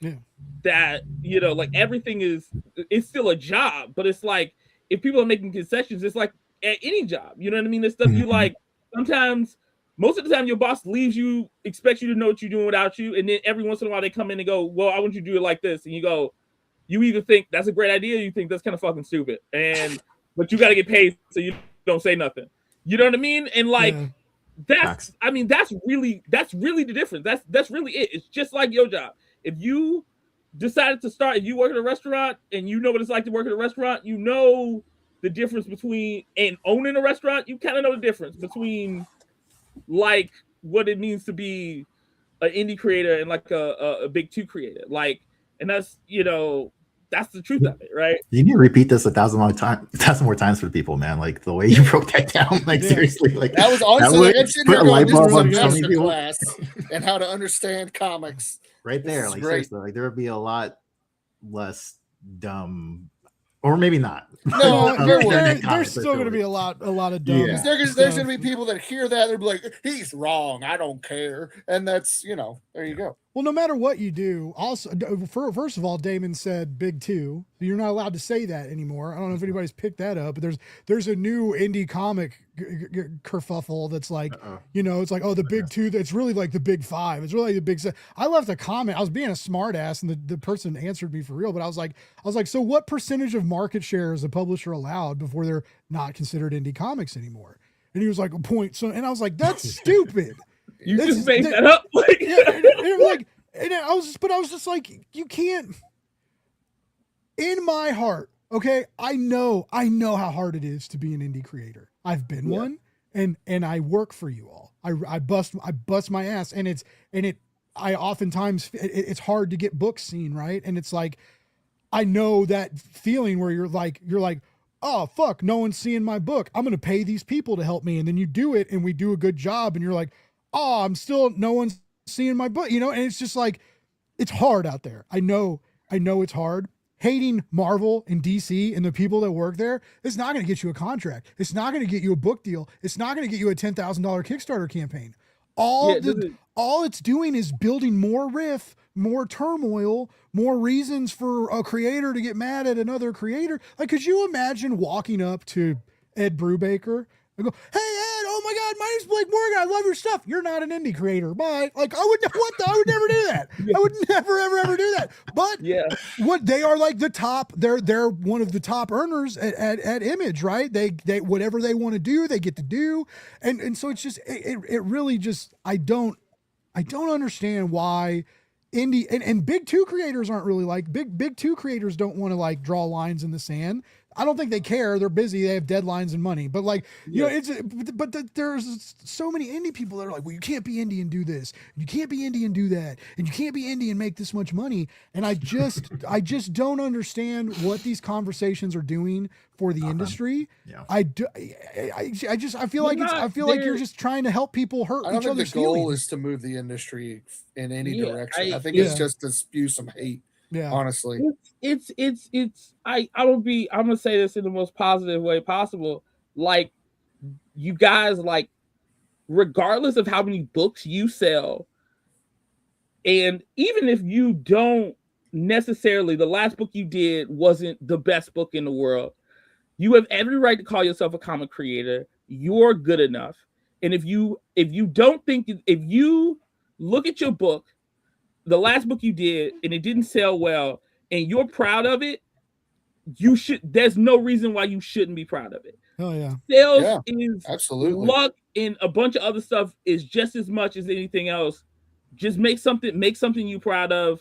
that, you know, like everything it's still a job, but it's like if people are making concessions, it's like at any job, you know what I mean? There's stuff you like sometimes, most of the time your boss leaves you, expects you to know what you're doing without you, and then every once in a while they come in and go, well, I want you to do it like this, and you go, you either think that's a great idea, or you think that's kind of fucking stupid, but you got to get paid, so you don't say nothing. You know what I mean? And like that's really the difference. That's really it. It's just like your job. If you decided to start, if you work at a restaurant and you know what it's like to work at a restaurant, you know the difference between and owning a restaurant. You kind of know the difference between like what it means to be an indie creator and like a big two creator. Like, and that's, you know, that's the truth of it, right? You need to repeat this 1,000 more times for people, man. Like the way you broke that down, like seriously, like that was honestly like I'm sitting put here a going, light this bulb is a on so many master people. class and how to understand comics. Right there, This is like great. seriously, like there would be a lot less dumb, or maybe not. No, there's still going to be a lot of dumb. Yeah. There's going to be people that hear that they'll be like, he's wrong, I don't care, and that's, you know, there you go. Well, no matter what you do, also, first of all, Damon said big two. You're not allowed to say that anymore. I don't know if anybody's picked that up, but there's a new indie comic kerfuffle that's like, you know, it's like, oh, the big two. It's really like the big five. It's really the big seven. I left a comment. I was being a smart ass, and the person answered me for real. But I was like, so what percentage of market share is a publisher allowed before they're not considered indie comics anymore? And he was like, a point. So, and I was like, that's stupid. You just made that up. Like, I was just like, you can't. In my heart, okay, I know how hard it is to be an indie creator. I've been one, and I work for you all. I bust my ass, and I oftentimes it's hard to get books seen, right? And it's like, I know that feeling where you're like, oh fuck, no one's seeing my book. I'm gonna pay these people to help me, and then you do it, and we do a good job, and you're like, oh, no one's seeing my book, you know? And it's just like, it's hard out there. I know it's hard. Hating Marvel and DC and the people that work there, it's not going to get you a contract. It's not going to get you a book deal. It's not going to get you a $10,000 Kickstarter campaign. All it's doing is building more riff, more turmoil, more reasons for a creator to get mad at another creator. Like, could you imagine walking up to Ed Brubaker and go, hey Ed, oh my God, my name's Blake Morgan, I love your stuff. You're not an indie creator. Bye. Like, I would never do that. I would never ever do that. But what they are like the top, they're one of the top earners at Image, right? They whatever they want to do, they get to do. And so it's just it really just I don't understand why indie and big two creators aren't really like big two creators don't want to like draw lines in the sand. I don't think they care. They're busy. They have deadlines and money. But like, you know, there's so many indie people that are like, well, you can't be indie and do this. You can't be indie and do that. And you can't be indie and make this much money. And I just don't understand what these conversations are doing for the industry. Yeah. I feel like you're just trying to help people hurt each other's feelings. The goal is to move the industry in any direction. I think it's just to spew some hate. Yeah, honestly, I'm gonna say this in the most positive way possible. Like, you guys, like, regardless of how many books you sell, and even if you don't necessarily, the last book you did wasn't the best book in the world, you have every right to call yourself a comic creator. You're good enough, and if you don't think, if you look at your book, the last book you did, and it didn't sell well, and you're proud of it, there's no reason why you shouldn't be proud of it. Oh yeah. Sales is absolutely luck, and a bunch of other stuff is just as much as anything else. Just make something you proud of.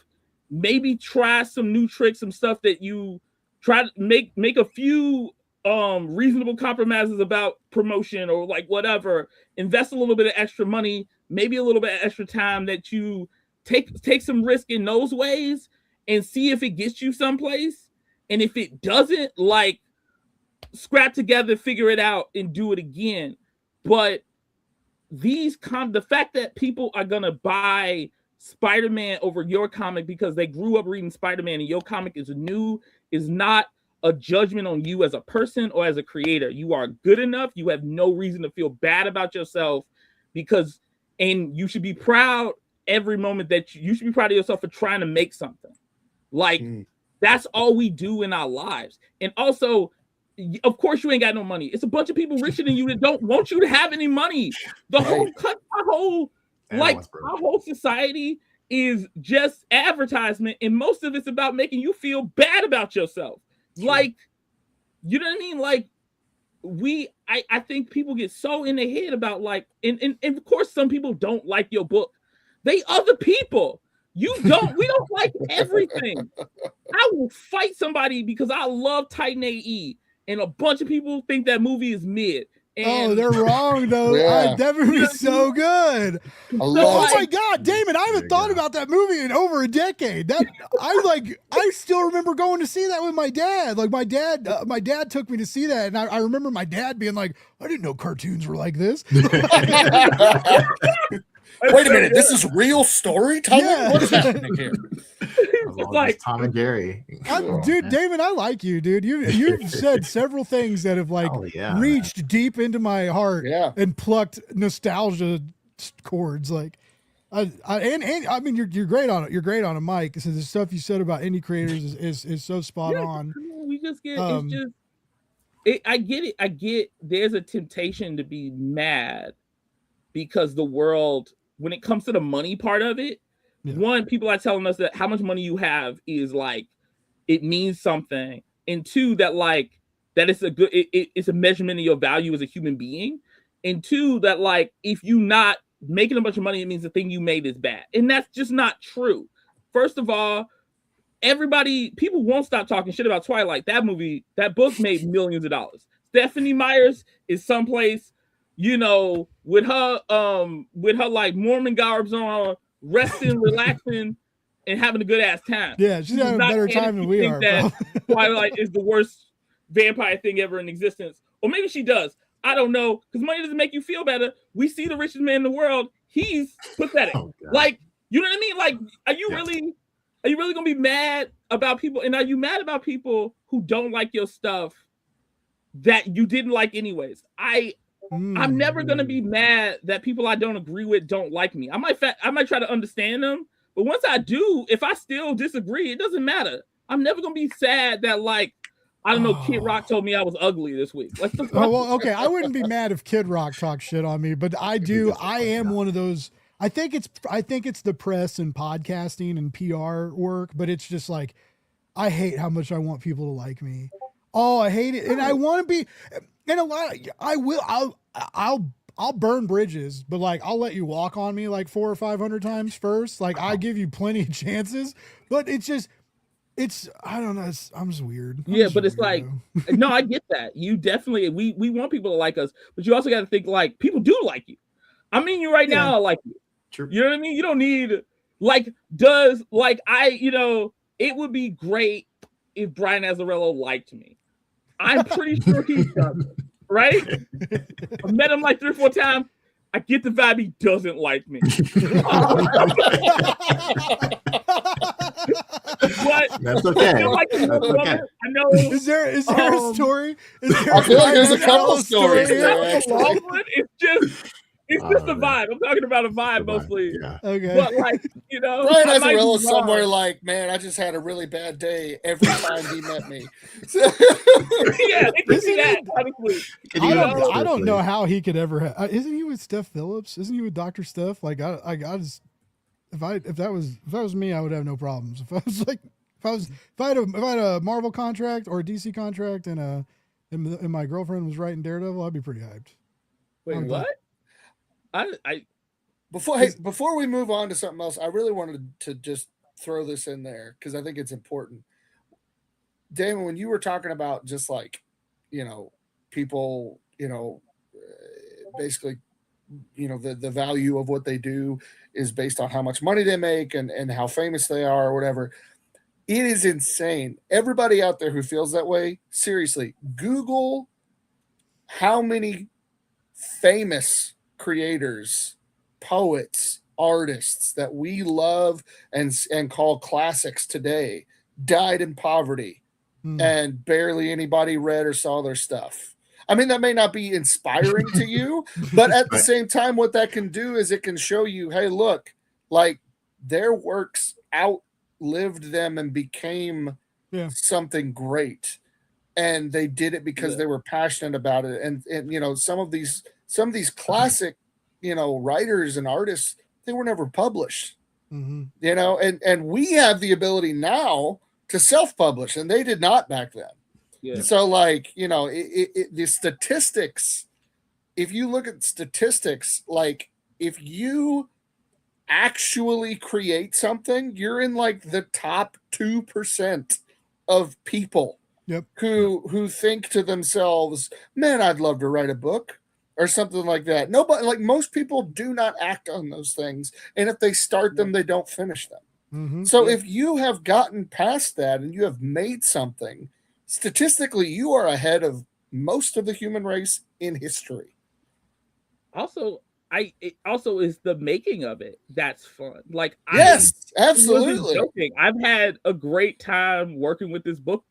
Maybe try some new tricks, some stuff that you try to make a few reasonable compromises about promotion or like whatever. Invest a little bit of extra money, maybe a little bit of extra time that you take some risk in those ways and see if it gets you someplace. And if it doesn't, like, scrap together, figure it out, and do it again. But the fact that people are gonna buy Spider-Man over your comic because they grew up reading Spider-Man and your comic is new is not a judgment on you as a person or as a creator. You are good enough. You have no reason to feel bad about yourself and you should be proud every moment that you should be proud of yourself for trying to make something. Like, that's all we do in our lives. And also, of course, you ain't got no money. It's a bunch of people richer than you that don't want you to have any money. Our whole society is just advertisement, and most of it's about making you feel bad about yourself. Sure. Like, you know what I mean? Like, I think people get so in their head about like, and of course, some people don't like your book. They other people. We don't like everything. I will fight somebody because I love Titan AE, and a bunch of people think that movie is mid. And they're wrong though. Yeah. That movie's so good. Oh my God, Damon! I haven't thought about that movie in over a decade. I still remember going to see that with my dad. Like my dad took me to see that, and I remember my dad being like, "I didn't know cartoons were like this." Wait a minute, this is real storytelling? Yeah. What is happening here? Like Tom and Jerry. Dude, Damon, I like you, dude. You've said sevean things that have reached deep into my heart and plucked nostalgia chords. Like, I mean, you're great on it. You're great on a mic. So the stuff you said about indie creators is so spot on. We just get I get it. I get there's a temptation to be mad because the world, when it comes to the money part of it, one, people are telling us that how much money you have is like, it means something. And two, that like, that it's it's a measurement of your value as a human being. And two, that like, if you not making a bunch of money, it means the thing you made is bad. And that's just not true. First of all, people won't stop talking shit about Twilight. That book made millions of dollars. Stephanie Meyers is someplace, with her like Mormon garbs on, resting, relaxing, and having a good ass time. Yeah, she's having a better time than we are. Twilight is the worst vampire thing ever in existence, or maybe she does. I don't know, because money doesn't make you feel better. We see the richest man in the world. He's pathetic. Like, you know what I mean? Like, are you really gonna be mad about people? And are you mad about people who don't like your stuff that you didn't like anyways? I'm never gonna be mad that people I don't agree with don't like me. I might try to understand them, but once I do, if I still disagree, it doesn't matter. I'm never gonna be sad that like, I don't know, Kid Rock told me I was ugly this week. Like, okay, I wouldn't be mad if Kid Rock talks shit on me, but I am one of those. I think it's the press and podcasting and PR work, but it's just like, I hate how much I want people to like me. Oh, I hate it, and I want to be. And I'll burn bridges, but like, I'll let you walk on me like 400 or 500 times first. Like, I give you plenty of chances, but I don't know. I'm just weird. But it's like, no, I get that. You definitely, we want people to like us, but you also got to think like, people do like you. I mean, you right now, I like you. True. You know what I mean? You don't need it would be great if Brian Azzarello liked me. I'm pretty sure he does, right? I met him like 3 or 4 times. I get the vibe he doesn't like me. But that's okay. I know. Is there a story? I feel like there's a couple stories. It's just a vibe. I'm talking about a vibe mostly. Yeah. Okay. But like, Brian Azzarello somewhere like, man, I just had a really bad day every time he met me. Yeah, it could be that, honestly. I don't know how he could ever have. Isn't he with Steph Phillips? Isn't he with Dr. Steph? Like, I just, if that was me, I would have no problems. If I had a Marvel contract or a DC contract and my girlfriend was writing Daredevil, I'd be pretty hyped. Wait, what? Before we move on to something else, I really wanted to just throw this in there because I think it's important. Damon, when you were talking about just like, people, basically, the value of what they do is based on how much money they make and how famous they are or whatever. It is insane. Everybody out there who feels that way, seriously, Google how many famous creators, poets, artists that we love and call classics today died in poverty, and barely anybody read or saw their stuff. I mean, that may not be inspiring to you, but at the same time, what that can do is it can show you, hey, look, like their works outlived them and became something great. And they did it because they were passionate about it. And you know, some of these classic, you know, writers and artists, they were never published. You know, and we have the ability now to self-publish, and they did not back then. So, like, you know, the statistics, if you look at statistics, like if you actually create something, you're in like the top 2% of people who think to themselves, man, I'd love to write a book or something like that. Nobody, like most people do not act on those things. And if they start them, they don't finish them. So if you have gotten past that and you have made something, statistically, you are ahead of most of the human race in history. Also, it also is the making of it that's fun. Like, absolutely. I've had a great time working with this book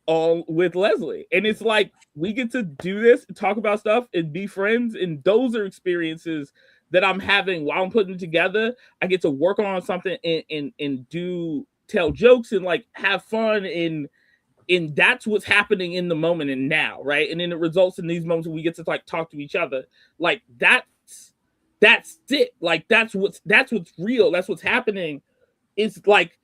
with Leslie, and it's like we get to do this, talk about stuff, and be friends, and those are experiences that I'm having while I'm putting it together. I get to work on something and tell jokes and like have fun, and that's what's happening in the moment and now, right? And then it results in these moments where we get to like talk to each other. Like that's it. Like that's what's real. That's what's happening. It's like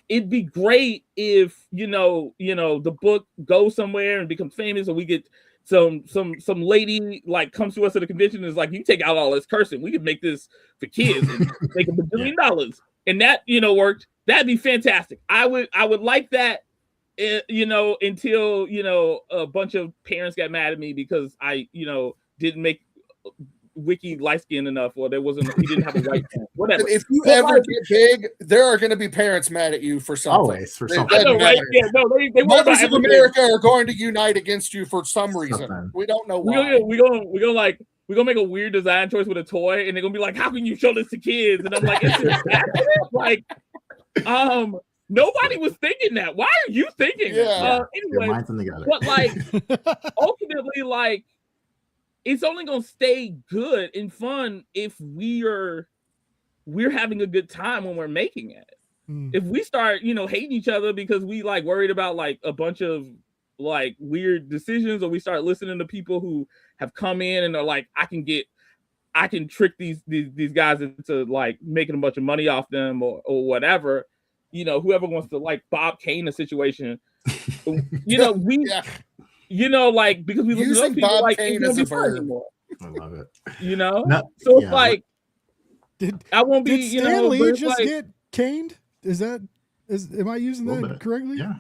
it'd be great if you know the book goes somewhere and becomes famous, or we get some lady like comes to us at a convention and is like, you take out all this cursing, we could make this for kids and make $1 billion, and that worked. That'd be fantastic. I would like that. Until a bunch of parents got mad at me because I didn't make Wiki light skinned enough, or we didn't have a white parent. Whatever. If you ever get big, there are going to be parents mad at you for something. Always for something. I know, right? Yeah, no, they Mothers of America are going to unite against you for some reason. We don't know why. We're gonna make a weird design choice with a toy, and they're gonna be like, "How can you show this to kids?" And I'm like, "It's nobody was thinking that. Why are you thinking that?" Anyway, but like ultimately, like it's only gonna stay good and fun if we're having a good time when we're making it. If we start, hating each other because we like worried about like a bunch of like weird decisions, or we start listening to people who have come in and are like, I can trick these guys into like making a bunch of money off them or whatever. Whoever wants to like Bob Kane a situation, because we listen to people Bob like Kane as a verb. I love it. So it's like I won't be. Did Stan Lee just get caned? Am I using that correctly? Yeah.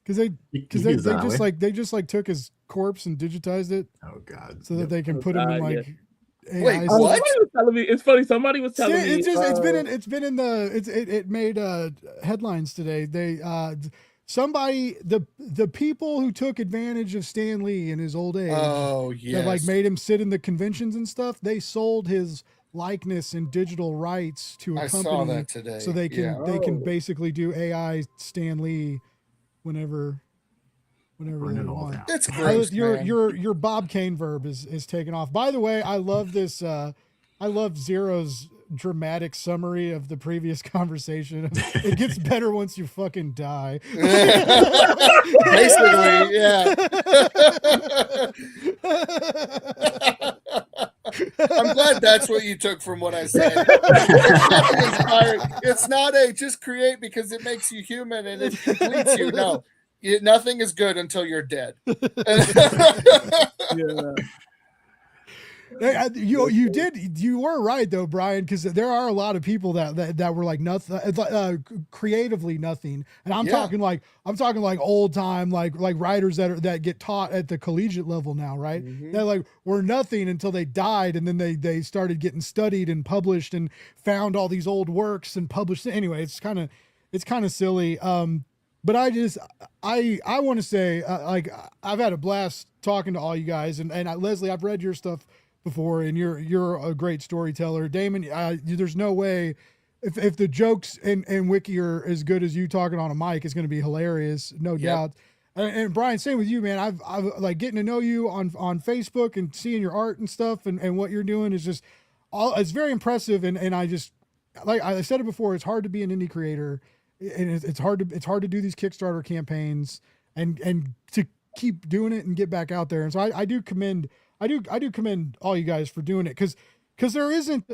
Because they just took his corpse and digitized it. Oh God! So that they can put him in like. Yeah. Wait, what? It's funny. Somebody was telling me. It made headlines today. The people who took advantage of Stan Lee in his old age. Oh yes. That like made him sit in the conventions and stuff. They sold his likeness and digital rights to a company. I saw that today. So they can basically do AI Stan Lee whenever they want. That's gross. Your Bob Kane verb is taken off. By the way, I love this. I love Zero's dramatic summary of the previous conversation. It gets better once you fucking die. Basically, yeah. I'm glad that's what you took from what I said. It's not just create because it makes you human and it completes you. No. Nothing is good until you're dead. You were right though, Brian, because there are a lot of people that were like nothing, creatively nothing, and I'm talking like old time like writers that get taught at the collegiate level now, right? That like were nothing until they died, and then they started getting studied and published and found all these old works and published. Anyway, it's kind of silly. But I want to say, I've had a blast talking to all you guys, and Leslie, I've read your stuff before, and you're a great storyteller. Daimon, there's no way if the jokes and Wiki are as good as you talking on a mic, it's going to be hilarious, no doubt. And Brian, same with you, man. I've like getting to know you on Facebook and seeing your art and stuff and what you're doing is just it's very impressive. And I just, like I said it before, it's hard to be an indie creator, and it's hard to do these Kickstarter campaigns and to keep doing it and get back out there. And so I do commend all you guys for doing it. Cause there isn't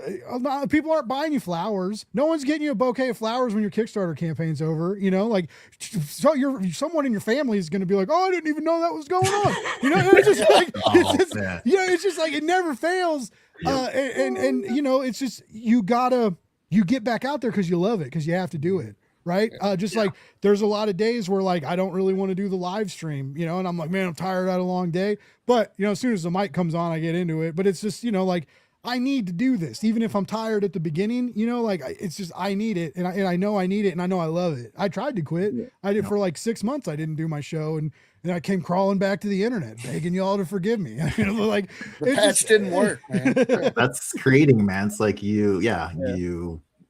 people aren't buying you flowers. No one's getting you a bouquet of flowers when your Kickstarter campaign's over. You know, like so someone in your family is going to be like, oh, I didn't even know that was going on. You know, it's just like, it's just like, it never fails. And you know, it's just, you get back out there cause you love it. Cause you have to do it. Right. Just like there's a lot of days where like, I don't really want to do the live stream, you know, and I'm like, man, I'm tired, I had a long day, but you know, as soon as the mic comes on, I get into it, but it's just, you know, like, I need to do this, even if I'm tired at the beginning, you know, like it's just, I need it. And I know I need it and I know I love it. I tried to quit. Yeah. I did for like 6 months. I didn't do my show. And I came crawling back to the internet, begging y'all to forgive me. You know, like the patch didn't work, man. That's creating, man. It's like you're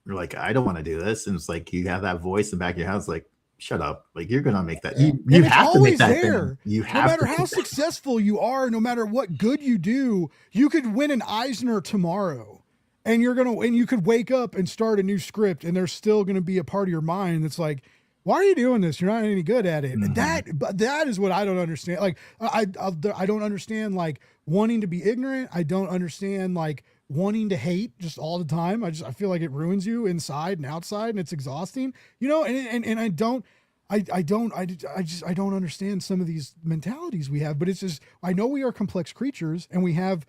like, I don't want to do this. And it's like, you have that voice in the back of your house, like, shut up. Like, you're going to make that. You have to make that there. Thing. You have no matter how successful you are, no matter what good you do, you could win an Eisner tomorrow and you could wake up and start a new script and there's still going to be a part of your mind that's like, why are you doing this? You're not any good at it. Mm-hmm. And that is what I don't understand. Like, I don't understand like wanting to be ignorant. I don't understand like wanting to hate just all the time. I feel like it ruins you inside and outside and it's exhausting, you know, and I don't understand some of these mentalities we have, but it's just, I know we are complex creatures and we have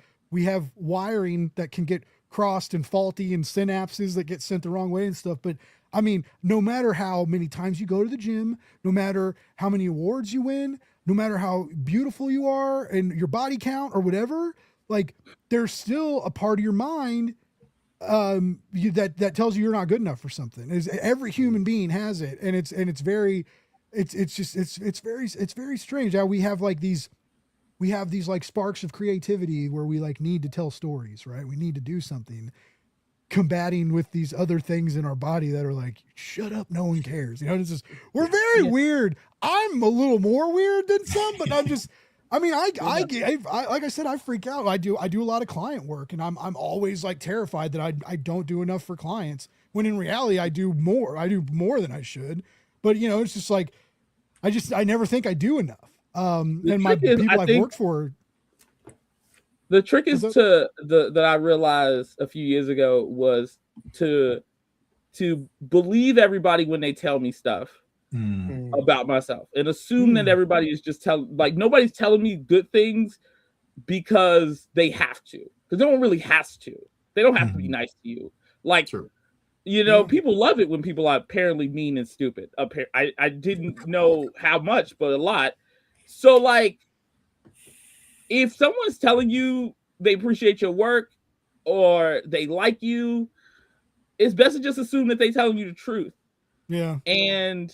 wiring that can get crossed and faulty and synapses that get sent the wrong way and stuff. But I mean, no matter how many times you go to the gym, no matter how many awards you win, no matter how beautiful you are and your body count or whatever, like there's still a part of your mind that tells you you're not good enough for something. Every human being has it, and it's very strange how we have these like sparks of creativity where we like need to tell stories, right? We need to do something, combating with these other things in our body that are like, shut up, no one cares. You know, it's just, we're very weird. I'm a little more weird than some, but I'm just. I mean, I like I said, I freak out. I do a lot of client work, and I'm always like terrified that I don't do enough for clients. When in reality, I do more than I should. But you know, it's just like I never think I do enough. And my people I've worked for. The trick is that I realized a few years ago was to believe everybody when they tell me stuff. About myself and assume that everybody is just nobody's telling me good things because they have to, because no one really has to. They don't have to be nice to you. Like, true. You know, people love it when people are apparently mean and stupid. I didn't know how much, but a lot. So like, if someone's telling you they appreciate your work or they like you, it's best to just assume that they're telling you the truth. Yeah. And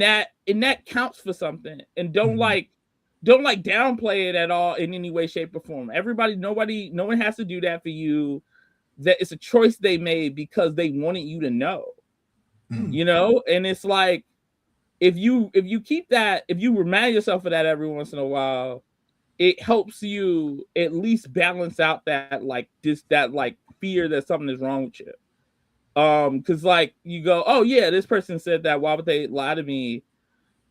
that counts for something, and don't downplay it at all in any way, shape, or form. No one has to do that for you. That it's a choice they made because they wanted you to know, you know. And it's like, if you keep that, if you remind yourself of that every once in a while, it helps you at least balance out that fear that something is wrong with you. Because like you go, oh yeah, this person said that, why would they lie to me?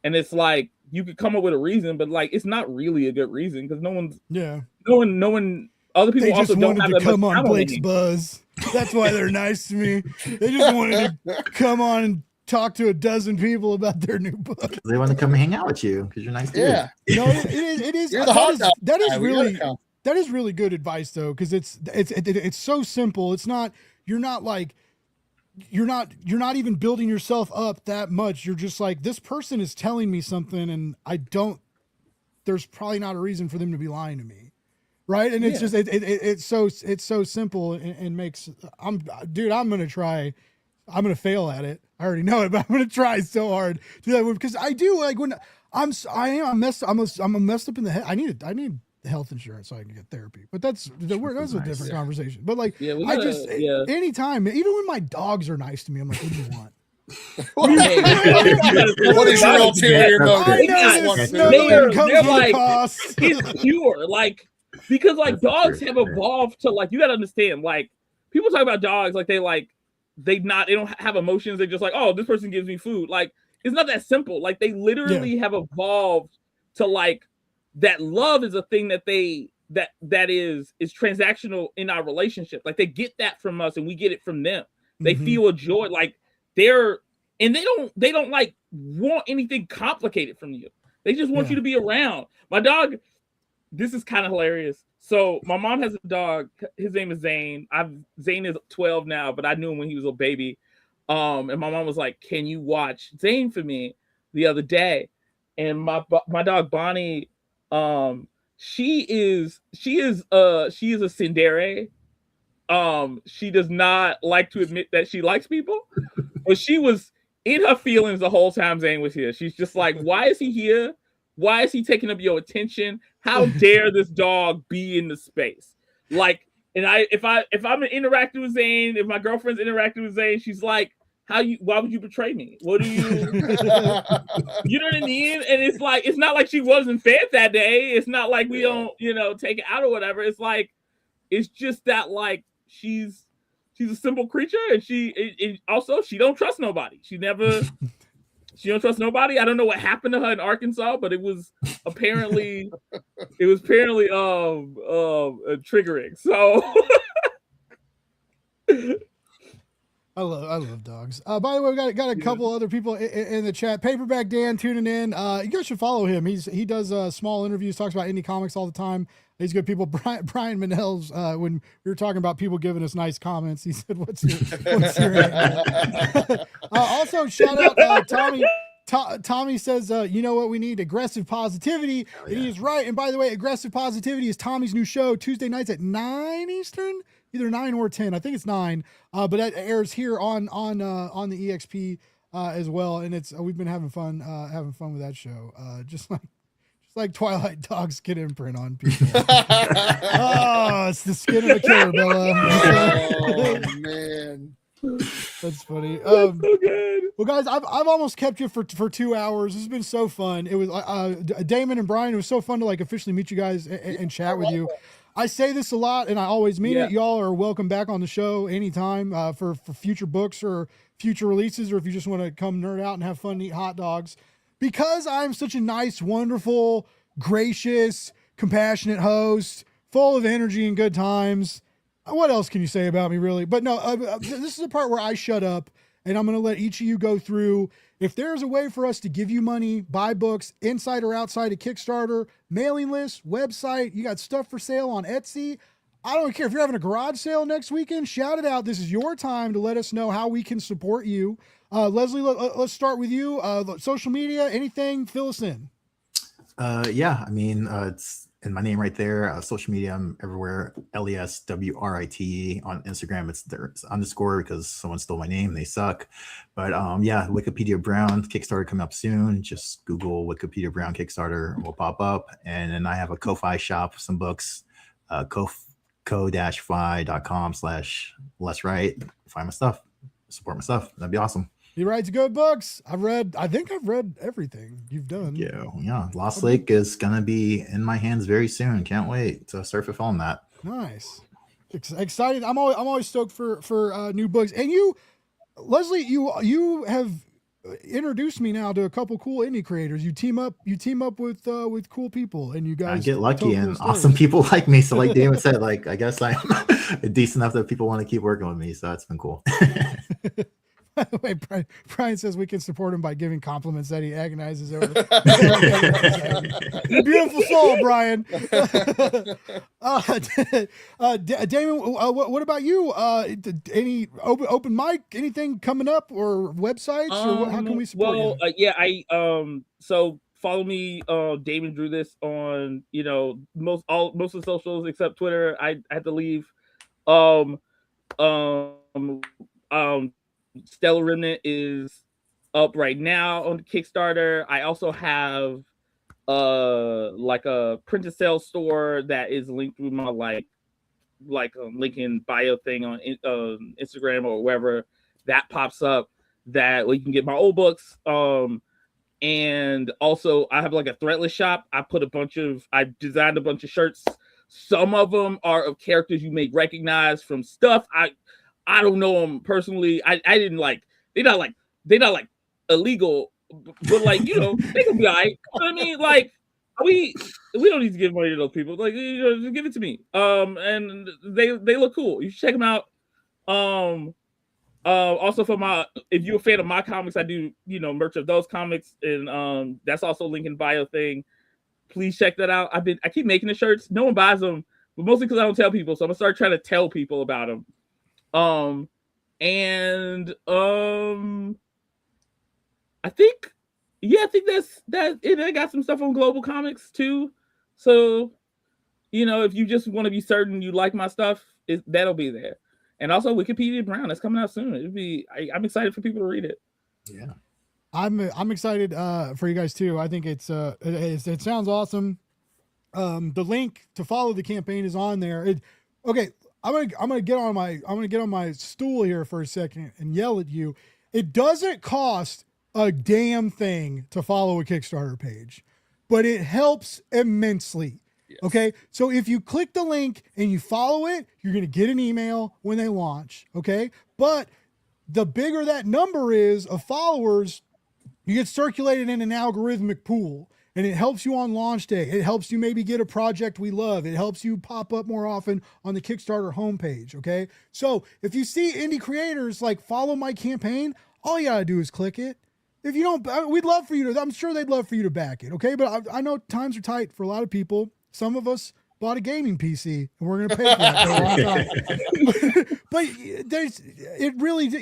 And it's like you could come up with a reason, but like it's not really a good reason because no one other people they also just don't wanted have to come on Blake's Buzz. That's why they're nice to me. They just wanted to come on and talk to a dozen people about their new book. They want to come hang out with you because you're nice. Yeah, no, it is. You're the hot dog. That is really good advice though, because it's so simple. It's not. You're not even building yourself up that much. You're just like, this person is telling me something and there's probably not a reason for them to be lying to me. Right. And it's just, it's so simple and makes, I'm going to try. I'm going to fail at it. I already know it, but I'm going to try so hard to do that because I do like when I'm messed up in the head. I need health insurance so I can get therapy, but that's a different conversation. But like, anytime, even when my dogs are nice to me, I'm like, what do you want? What is your ulterior motive? I know got- this They're- snuggling comes they're with a like- cost. It's pure, like, because like That's dogs true. have evolved to, like, you gotta understand, like, people talk about dogs like they don't have emotions. They're just like, oh, this person gives me food. Like, it's not that simple. Like, they literally have evolved to, like, that love is a thing that that is transactional in our relationship. Like, they get that from us and we get it from them. They Mhm. feel a joy, like they don't like want anything complicated from you. They just want Yeah. you to be around. My dog, this is kind of hilarious. So my mom has a dog. His name is Zane. Zane is 12 now, but I knew him when he was a baby. And my mom was like, "Can you watch Zane for me?" The other day, and my dog Bonnie, she is a tsundere. She does not like to admit that she likes people, but she was in her feelings the whole time Zane was here. She's just like, "Why is he here? Why is he taking up your attention? How dare this dog be in the space?" Like, and if I'm interacting with Zane, if my girlfriend's interacting with Zane, she's like, why would you betray me? What do you you know what I mean? And it's like, it's not like she wasn't fed that day. It's not like we don't, take it out or whatever. It's like, it's just that, like, she's a simple creature, and also she don't trust nobody. She don't trust nobody. I don't know what happened to her in Arkansas, but it was apparently triggering. So I love dogs. By the way, we got a couple other people in the chat. Paperback Dan tuning in. You guys should follow him. He does small interviews, talks about indie comics all the time. He's good people. Brian Manel's, when we were talking about people giving us nice comments, he said, what's your name? Also, shout out Tommy. Tommy says, you know what we need? Aggressive positivity. And he is right. And by the way, Aggressive Positivity is Tommy's new show, Tuesday nights at 9 Eastern. Either 9 or 10. I think it's 9. But that airs here on the EXP as well. And we've been having fun with that show. Just like Twilight Dog's skin imprint on people. Oh, it's the skin of a killer, Bella. Oh man. That's funny. so good. Well, guys, I've almost kept you for 2 hours. This has been so fun. It was Damon and Brian. It was so fun to officially meet you guys and chat with you. I say this a lot, and I always mean it. Y'all are welcome back on the show anytime for future books or future releases, or if you just want to come nerd out and have fun and eat hot dogs. Because I'm such a nice, wonderful, gracious, compassionate host, full of energy and good times. What else can you say about me, really? But no, this is the part where I shut up, and I'm going to let each of you go through. If there's a way for us to give you money, buy books, inside or outside of Kickstarter, mailing list, website, you got stuff for sale on Etsy. I don't care if you're having a garage sale next weekend, shout it out. This is your time to let us know how we can support you. Leslie, let's start with you. Social media, anything, fill us in. Yeah, I mean, it's in my name right there. Social media, I'm everywhere. LESWRITE on Instagram. It's underscore because someone stole my name. They suck. But yeah, Wikipedia Brown Kickstarter coming up soon. Just Google Wikipedia Brown Kickstarter will pop up. And then I have a Ko-Fi shop, some books. ko-fi.com/lessright. Find my stuff. Support my stuff. That'd be awesome. He writes good books. I think I've read everything you've done. Yeah. Lost Lake is gonna be in my hands very soon. Can't wait to start fulfilling that. Nice. Excited. I'm always stoked for new books. And you, Leslie, you have introduced me now to a couple cool indie creators. You team up with cool people, and you guys I get lucky tell and cool awesome stories. people like me. So like Damon said, I guess I'm decent enough that people want to keep working with me. So that's been cool. By the way, Brian says we can support him by giving compliments that he agonizes over. You beautiful soul, Brian. Damon, what about you? Any open mic, anything coming up, or websites, or how can we support you? So follow me. Damon Drew this on most of the socials except Twitter. I had to leave. Stellar Remnant is up right now on Kickstarter. I also have a print to sell store that is linked through my link in bio thing on Instagram or wherever that pops up. that where you can get my old books. And also I have like a threadless shop. I designed a bunch of shirts. Some of them are of characters you may recognize from stuff. I don't know them personally. I didn't like. They're not like illegal, but like, you know, they can be all right. You know what I mean? Like we don't need to give money to those people. Like, you know, just give it to me. And they look cool. You should check them out. Also if you're a fan of my comics, I do, you know, merch of those comics, and that's also link in bio thing. Please check that out. I keep making the shirts. No one buys them, but mostly because I don't tell people. So I'm gonna start trying to tell people about them. I think that's that. And I got some stuff on Global Comics too. So, you know, if you just want to be certain you like my stuff, that'll be there. And also Wikipedia Brown, that's coming out soon. I'm excited for people to read it. Yeah. I'm excited for you guys too. I think it sounds awesome. The link to follow the campaign is on there. Okay, I'm gonna get on my stool here for a second and yell at you. It doesn't cost a damn thing to follow a Kickstarter page, but it helps immensely. Yes. Okay, so if you click the link and you follow it, you're gonna get an email when they launch. Okay, but the bigger that number is of followers, you get circulated in an algorithmic pool, and it helps you on launch day. It helps you maybe get a project we love. It helps you pop up more often on the Kickstarter homepage, okay? So if you see indie creators like follow my campaign, all you gotta do is click it. If you don't, we'd love for you to, I'm sure they'd love for you to back it, okay? But I know times are tight for a lot of people. Some of us bought a gaming PC, and we're gonna pay for that for a long time. But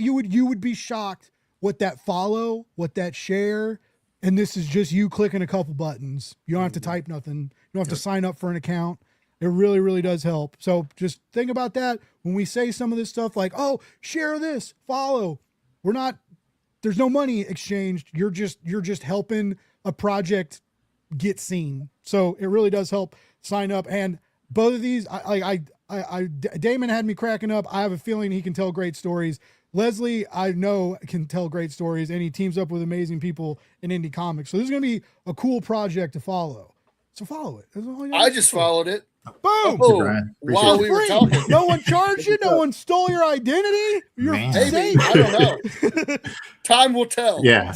you would be shocked what that follow, what that share, and this is just you clicking a couple buttons. You don't have to type nothing. You don't have to sign up for an account. It really, really does help. So just think about that when we say some of this stuff like, oh, share this, follow. There's no money exchanged. You're just helping a project get seen. So it really does help. Sign up. And both of these, Damon had me cracking up. I have a feeling he can tell great stories. Leslie, I know, can tell great stories, and he teams up with amazing people in indie comics. So this is going to be a cool project to follow. So follow it. I just followed it. Boom! While we were talking. No one charged you. No one stole your identity. You're safe. I don't know. Time will tell. Yeah.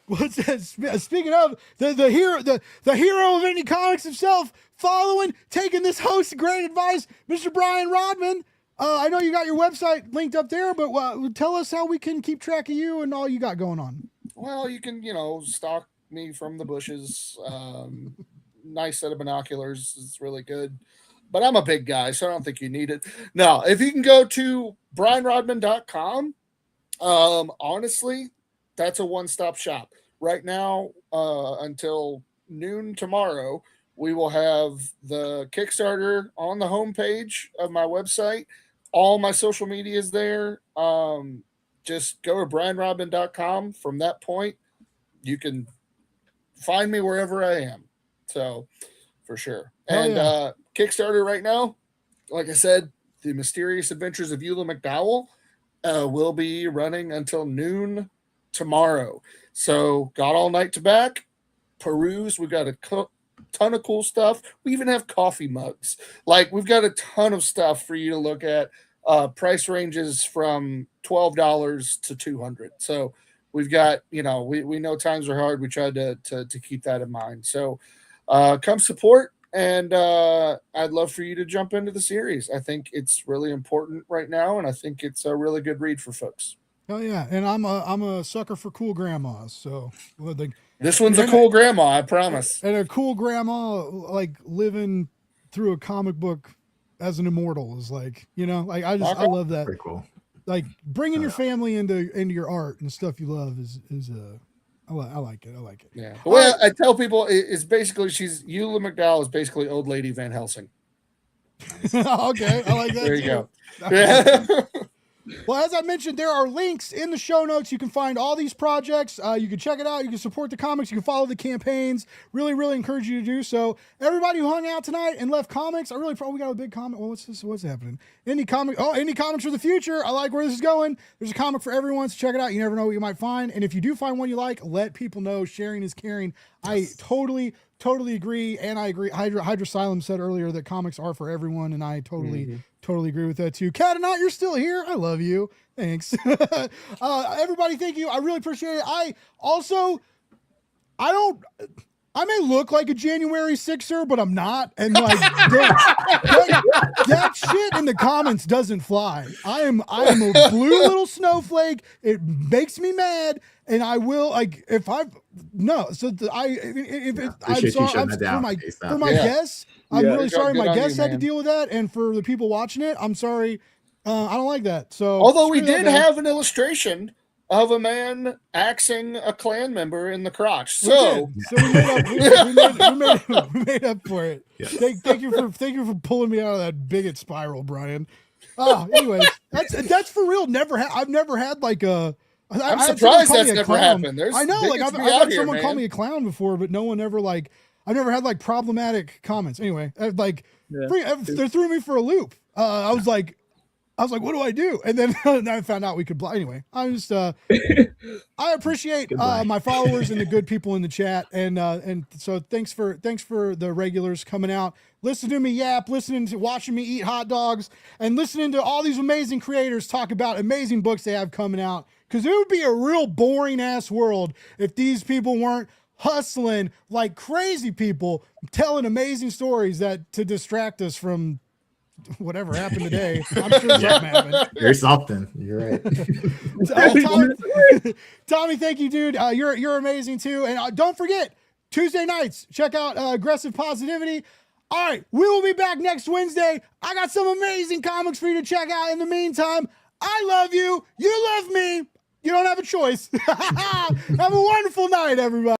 What's that? Speaking of the hero of indie comics himself, taking this host's great advice, Mr. Brian Rodman. I know you got your website linked up there, but tell us how we can keep track of you and all you got going on. Well, you can, stalk me from the bushes. Nice set of binoculars. It's really good. But I'm a big guy, so I don't think you need it. No, if you can go to brianrodman.com, honestly, that's a one-stop shop. Right now, until noon tomorrow, we will have the Kickstarter on the homepage of my website. All my social media is there. Just go to brianrodman.com. From that point, you can find me wherever I am. So, for sure. And Kickstarter right now, like I said, The Mysterious Adventures of Eula McDowell will be running until noon tomorrow. So, got all night to back, peruse. We've got a ton of cool stuff. We even have coffee mugs. Like, we've got a ton of stuff for you to look at. Price ranges from $12 to $200. So, we've got, we know times are hard. We tried to keep that in mind. So, come support, and I'd love for you to jump into the series. I think it's really important right now, and I think it's a really good read for folks. Oh yeah, and I'm a sucker for cool grandmas. So this one's a cool grandma, I promise. And a cool grandma, like living through a comic book as an immortal, is like, I love that. Pretty cool. Like bringing your family into your art and stuff you love is I like it. Yeah. The way I tell people is basically Eula McDowell is basically old lady Van Helsing. Okay, I like that. There you go. Yeah. Well, as I mentioned, there are links in the show notes. You can find all these projects. You can check it out. You can support the comics. You can follow the campaigns. Really, really encourage you to do so. Everybody who hung out tonight and left comics, I really probably got a big comment. Well, what's this? What's happening? Indie comics for the future. I like where this is going. There's a comic for everyone, so check it out. You never know what you might find. And if you do find one you like, let people know. Sharing is caring. I totally agree. And I agree. Hydrosylum said earlier that comics are for everyone. And I totally agree with that too. Cat and Knot, you're still here. I love you. Thanks. Everybody, thank you. I really appreciate it. I may look like a January 6er, but I'm not. And like that shit in the comments doesn't fly. I am a blue little snowflake. It makes me mad. And I will if I'm sorry for my guests. I'm really sorry my guests had to deal with that. And for the people watching it, I'm sorry. I don't like that. So although we did have an illustration of a man axing a clan member in the crotch. So we made up for it. Yes. Thank you for pulling me out of that bigot spiral, Brian. Anyways, that's for real. I've never had like a. I'm surprised that's never happened. I know, like I've had someone call me a clown before, but no one ever like. I've never had like problematic comments. Anyway, they threw me for a loop. I was like, what do I do? And then I found out we could anyway. I'm just I appreciate my followers and the good people in the chat, and so thanks for the regulars coming out, listening to me yap, watching me eat hot dogs, and listening to all these amazing creators talk about amazing books they have coming out. Because it would be a real boring ass world if these people weren't hustling like crazy people, telling amazing stories to distract us from whatever happened today. I'm sure something happened. There's something. You're right. Tommy, thank you, dude. You're amazing too. And don't forget, Tuesday nights, check out Aggressive Positivity. All right, we will be back next Wednesday. I got some amazing comics for you to check out. In the meantime, I love you. You love me. You don't have a choice. Have a wonderful night, everybody.